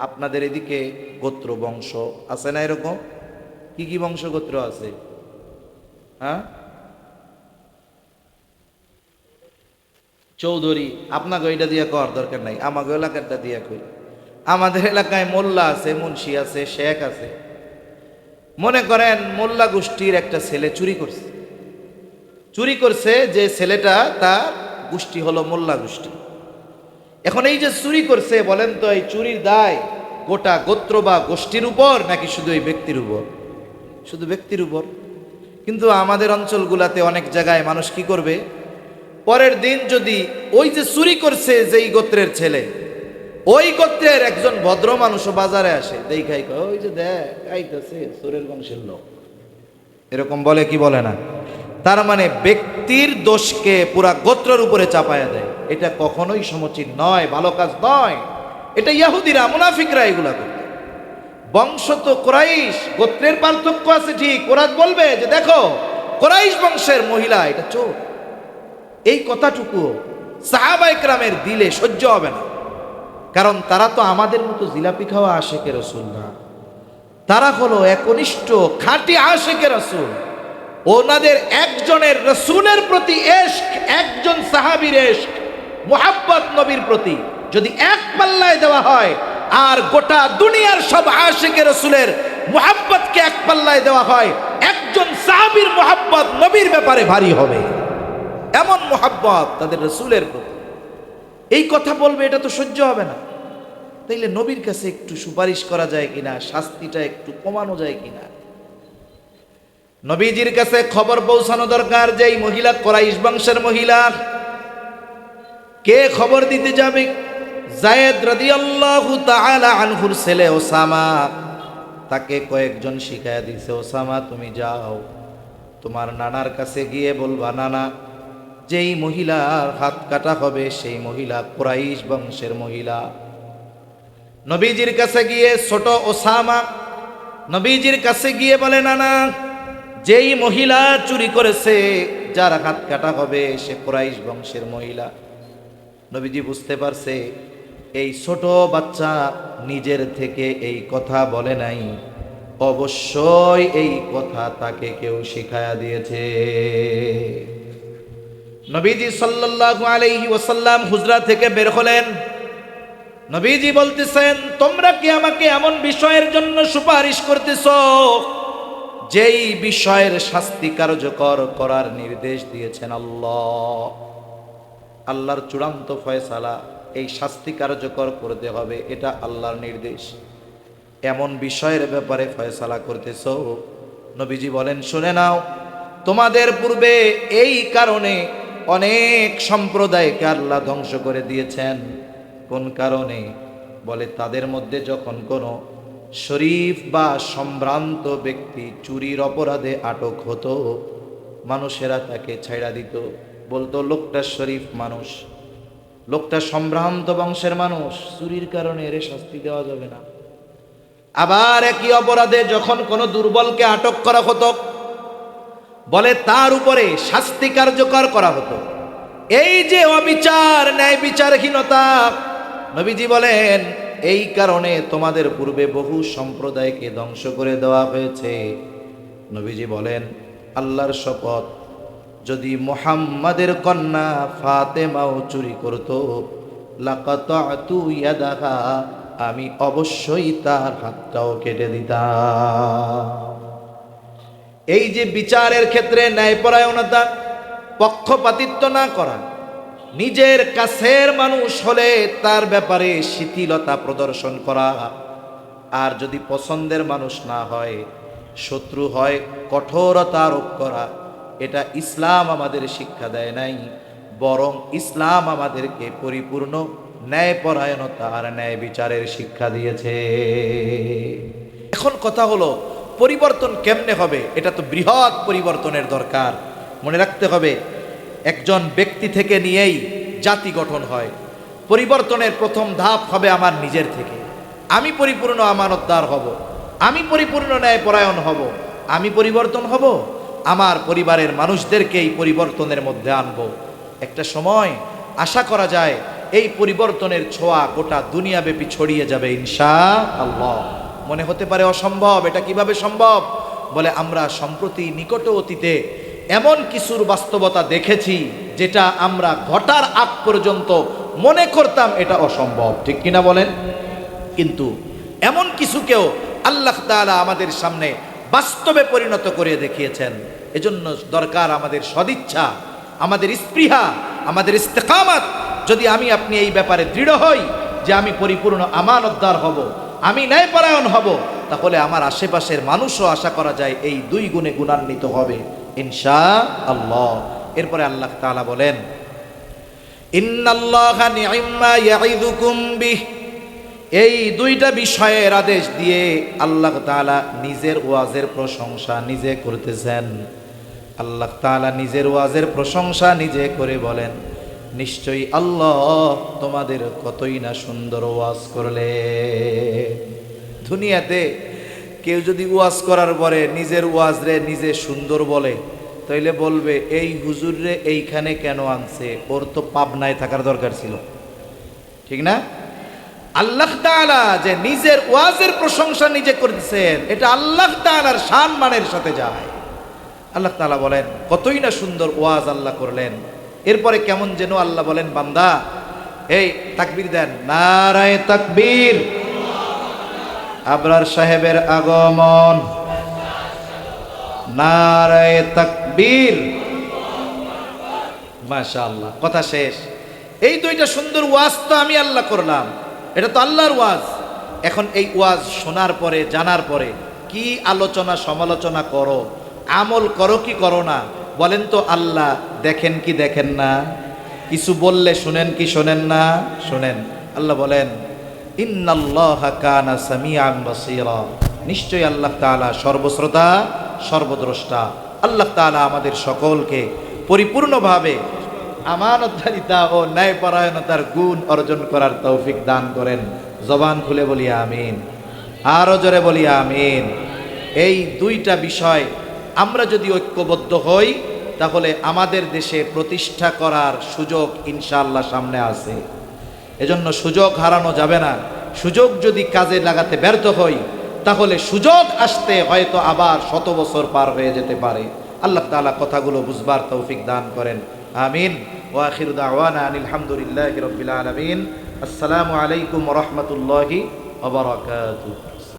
A: আপনাদের এদিকে গোত্র বংশ আছে না? এরকম কি কি বংশ গোত্র আছে? হ্যাঁ, চৌধুরী। আপনাকে ওইটা দিয়ে কর দরকার নাই, আমাকে এলাকারটা দিয়ে কই। আমাদের এলাকায় মোল্লা আছে, মুন্সি আছে, শেখ আছে। মনে করেন মোল্লা গোষ্ঠীর একটা ছেলে চুরি করছে। চুরি করছে যে ছেলেটা, তার গোষ্ঠী হলো মোল্লা গোষ্ঠী। এখন এই যে চুরি করছে, বলেন তো এই চুরির দায় গোটা গোত্র বা গোষ্ঠীর উপর নাকি শুধু এই ব্যক্তির উপর? শুধু ব্যক্তির উপর। কিন্তু আমাদের অঞ্চলগুলাতে অনেক জায়গায় মানুষ কি করবে, পরের দিন যদি ওই যে চুরি করছে যেই গোত্রের ছেলে, ওই গোত্রের একজন ভদ্র মানুষও বাজারে আসে, দেখাই ওই যে দেখ আইতাছে চোরের বংশের লোক, এরকম বলে কি বলে না? তার মানে ব্যক্তির দোষকে পুরা গোত্রের উপরে চাপায়া দেয়। এটা কখনোই সমীচীন নয়, ভালো কাজ নয়। এটা ইহুদিরা, মুনাফিকরা এগুলা করে। বংশ তো কুরাইশ, গোত্রের পার্থক্য আছে ঠিক। ওরা বলবে যে দেখো কুরাইশ বংশের মহিলা এটা চোর, এই কথাটুকু সাহাবা ইকরামের দিলে সহ্য হবে না। কারণ তারা তো আমাদের মতো জিলাপি খাওয়া আশেকে রাসূল না, তারা হলো একনিষ্ঠ খাঁটি আশেকে রাসূল। ওনাদের একজনের রাসূলের প্রতি ইশক, একজন সাহাবীর ইশক, মুহাব্বত নবীর প্রতি যদি এক পাল্লায় দেওয়া হয়, আর গোটা দুনিয়ার সব আশিকে রাসূলের মুহাব্বতকে এক পাল্লায় দেওয়া হয়, একজন সাহাবীর মুহাব্বত নবীর ব্যাপারে ভারী হবে। এমন মুহাব্বত তাদের রাসূলের প্রতি। এই কথা বলবে, এটা তো সহ্য হবে না। তাইলে নবীর কাছে একটু সুপারিশ করা যায় কিনা, শাস্তিটা একটু কমানো যায় কিনা? নবীজির কাছে খবর পৌঁছানো দরকার যে এই মহিলা কুরাইশ বংশের মহিলা। কে খবর দিতে যাবে? যায়েদ রাদিয়াল্লাহু তাআলা আনহুর ছেলে ওসামা। তাকে কয়েকজন শিখায়া দিছে, ওসামা তুমি যাও, তোমার নানার কাছে গিয়ে বলবা, নানা যেই মহিলার হাত কাটা হবে সেই মহিলা কুরাইশ বংশের মহিলা। নবীজির কাছে গিয়ে ছোট ওসামা নবীজির কাছে গিয়ে বলে, নানা যেই মহিলা চুরি করেছে, যার হাত কাটা হবে সে কুরাইশ বংশের মহিলা। নবীজি বুঝতে পারছে এই ছোট বাচ্চা নিজের থেকে এই কথা বলে নাই, অবশ্যই এই কথা তাকে কেউ শিখায়া দিয়েছে। নবীজি সাল্লাল্লাহু আলাইহি ওয়াসাল্লাম হুজরা থেকে বের হলেন। নবীজি বলতেছেন, তোমরা কি আমাকে এমন বিষয়ের জন্য সুপারিশ করতেছো যেই বিষয়ের শাস্তি কার্যকর করার নির্দেশ দিয়েছেন আল্লাহ? আল্লাহর চূড়ান্ত ফয়সালা, এই শাস্তি কার্যকর করতে হবে, এটা আল্লাহর নির্দেশ। এমন বিষয়ের ব্যাপারে ফয়সালা করতেছ? নবীজি বলেন, শুনে নাও, তোমাদের পূর্বে এই কারণে অনেক সম্প্রদায়কে আল্লাহ ধ্বংস করে দিয়েছেন। কোন কারণে? বলে তাদের মধ্যে যখন কোনো শরীফ বা সম্ভ্রান্ত ব্যক্তি চুরির অপরাধে আটক হতো, মানুষেরা তাকে ছাইড়া দিত, বলতো লোকটা শরীফ মানুষ, লোকটা সম্ভ্রান্ত বংশের মানুষ, চুরির কারণে এর শাস্তি দেওয়া যাবে না। আবার একই অপরাধে যখন কোনো দুর্বলকে আটক করা হতো, বলে তার উপরে শাস্তি কার্যকর করা হতো। এই যে অবিচার, ন্যায় বিচারহীনতা, নবীজি বলেন এই কারণে তোমাদের পূর্বে বহু সম্প্রদায়কে ধ্বংস করে দেওয়া হয়েছে। নবীজি বলেন আল্লাহর শপথ, যদি মুহাম্মাদের কন্যা ফাতেমাও চুরি করত, লাকাতাতু ইয়াদাহা, আমি অবশ্যই তার হাতটাও কেটে দিতাম। এই যে বিচারের ক্ষেত্রে ন্যায়পরায়ণতা, পক্ষপাতিত্ব না করা, নিজের কাছের মানুষ হলে তার ব্যাপারে শিথিলতা প্রদর্শন করা, আর যদি পছন্দের মানুষ না হয়, শত্রু হয়, কঠোরতা আরোপ করা, এটা ইসলাম আমাদের শিক্ষা দেয় নাই, বরং ইসলাম আমাদেরকে পরিপূর্ণ ন্যায়পরায়ণতা আর ন্যায় বিচারের শিক্ষা দিয়েছে। এখন কথা হলো পরিবর্তন কেমনে হবে? এটা তো বৃহৎ পরিবর্তনের দরকার। মনে রাখতে হবে একজন ব্যক্তি থেকে নিয়েই জাতি গঠন হয়। পরিবর্তনের প্রথম ধাপ হবে আমার নিজের থেকে। আমি পরিপূর্ণ আমানতদার হব, আমি পরিপূর্ণ ন্যায়পরায়ণ হব, আমি পরিবর্তন হব, আমার পরিবারের মানুষদেরকে এই পরিবর্তনের মধ্যে আনব। একটা সময় আশা করা যায় এই পরিবর্তনের ছোঁয়া গোটা দুনিয়াব্যাপী ছড়িয়ে যাবে ইনশাআল্লাহ। মনে হতে পারে অসম্ভব, এটা কিভাবে সম্ভব? বলে আমরা সম্প্রতি নিকট অতীতে এমন কিছুর বাস্তবতা দেখেছি যেটা আমরা ঘটার আগ পর্যন্ত মনে করতাম এটা অসম্ভব, ঠিক কিনা বলেন? কিন্তু এমন কিছুকেও আল্লাহ তাআলা আমাদের সামনে বাস্তবে পরিণত করে দেখিয়েছেন। এজন্য দরকার আমাদের সদিচ্ছা, আমাদের স্পৃহা, আমাদের ইস্তেকামাত। যদি আমি আপনি এই ব্যাপারে দৃঢ় হই যে আমি পরিপূর্ণ আমানতদার হব, আমি ন্যায়পরায়ণ হব, তাহলে আমার আশেপাশের মানুষও আশা করা যায় এই দুই গুণে গুণান্বিত হবে ইনশাআল্লাহ। এরপরে আল্লাহ তাআলা বলেন ইন্নাল্লাহা নি'ম্মা ইয়াইযুকুম বিহ, এই দুইটা বিষয়ের আদেশ দিয়ে আল্লাহ তাআলা নিজের ওয়াজের প্রশংসা নিজে করতেছেন। আল্লাহ তাআলা নিজের ওয়াজের প্রশংসা নিজে করে বলেন, নিশ্চয়ই আল্লাহ তোমাদের কতই না সুন্দর ওয়াজ করলে। দুনিয়াতে কেউ যদি ওয়াজ করার পরে নিজের ওয়াজ রে নিজে সুন্দর বলে, তাইলে বলবে এই হুজুর রে এইখানে কেন আনছে, ওর তো পাবনায় থাকার দরকার ছিল, ঠিক না? আল্লাহ তাআলা যে নিজের ওয়াজের প্রশংসা নিজে করতেছেন, এটা আল্লাহ তাআলার সম্মানের সাথে যায়। আল্লাহ তাআলা বলেন কতই না সুন্দর ওয়াজ আল্লাহ করলেন। এরপরে কেমন যেন আল্লাহ বলেন, বান্দা এই তাকবীর দেন, নারায়ে তাকবীর, আবরার সাহেবের আগমন, নারায়ে তাকবীর, মাশাআল্লাহ, কথা শেষ। এই দুইটা সুন্দর ওয়াজ তো আমি আল্লাহ করলাম, এটা তো আল্লাহর ওয়াজ। এখন এই ওয়াজ শোনার পরে, জানার পরে কি আলোচনা সমালোচনা করো, আমল করো কি করো না, বলেন তো আল্লাহ দেখেন কি দেখেন না? কিছু বললে শুনেন কি শোনেন না? শোনেন। আল্লাহ বলেন ইন্নাল্লাহা কানা সামিআন বাসীরা, নিশ্চয়ই আল্লাহ তাআলা সর্বশ্রোতা সর্বদ্রষ্টা। আল্লাহ তাআলা আমাদের সকলকে পরিপূর্ণভাবে আমানতদারিতা ও ন্যায়পরায়ণতার গুণ অর্জন করার তৌফিক দান করেন। জবান খুলে বলি আমিন, আরো জোরে বলি আমিন। এই দুইটা বিষয় আমরা যদি ঐক্যবদ্ধ হই, তাহলে আমাদের দেশে প্রতিষ্ঠা করার সুযোগ ইনশাআল্লাহ সামনে আছে। এজন্য সুযোগ হারানো যাবে না। সুযোগ যদি কাজে লাগাতে ব্যর্থ হই, তাহলে সুযোগ আসতে হয়তো আবার 100 বছর পার হয়ে যেতে পারে। আল্লাহ তাআলা কথাগুলো বুঝবার তৌফিক দান করেন, আমিন। ওয়া আখিরু দাওয়ানা আনিল হামদুলিল্লাহি রাব্বিল আলামিন। আসসালামু আলাইকুম ওয়া রাহমাতুল্লাহি ওয়া বারাকাতুহু।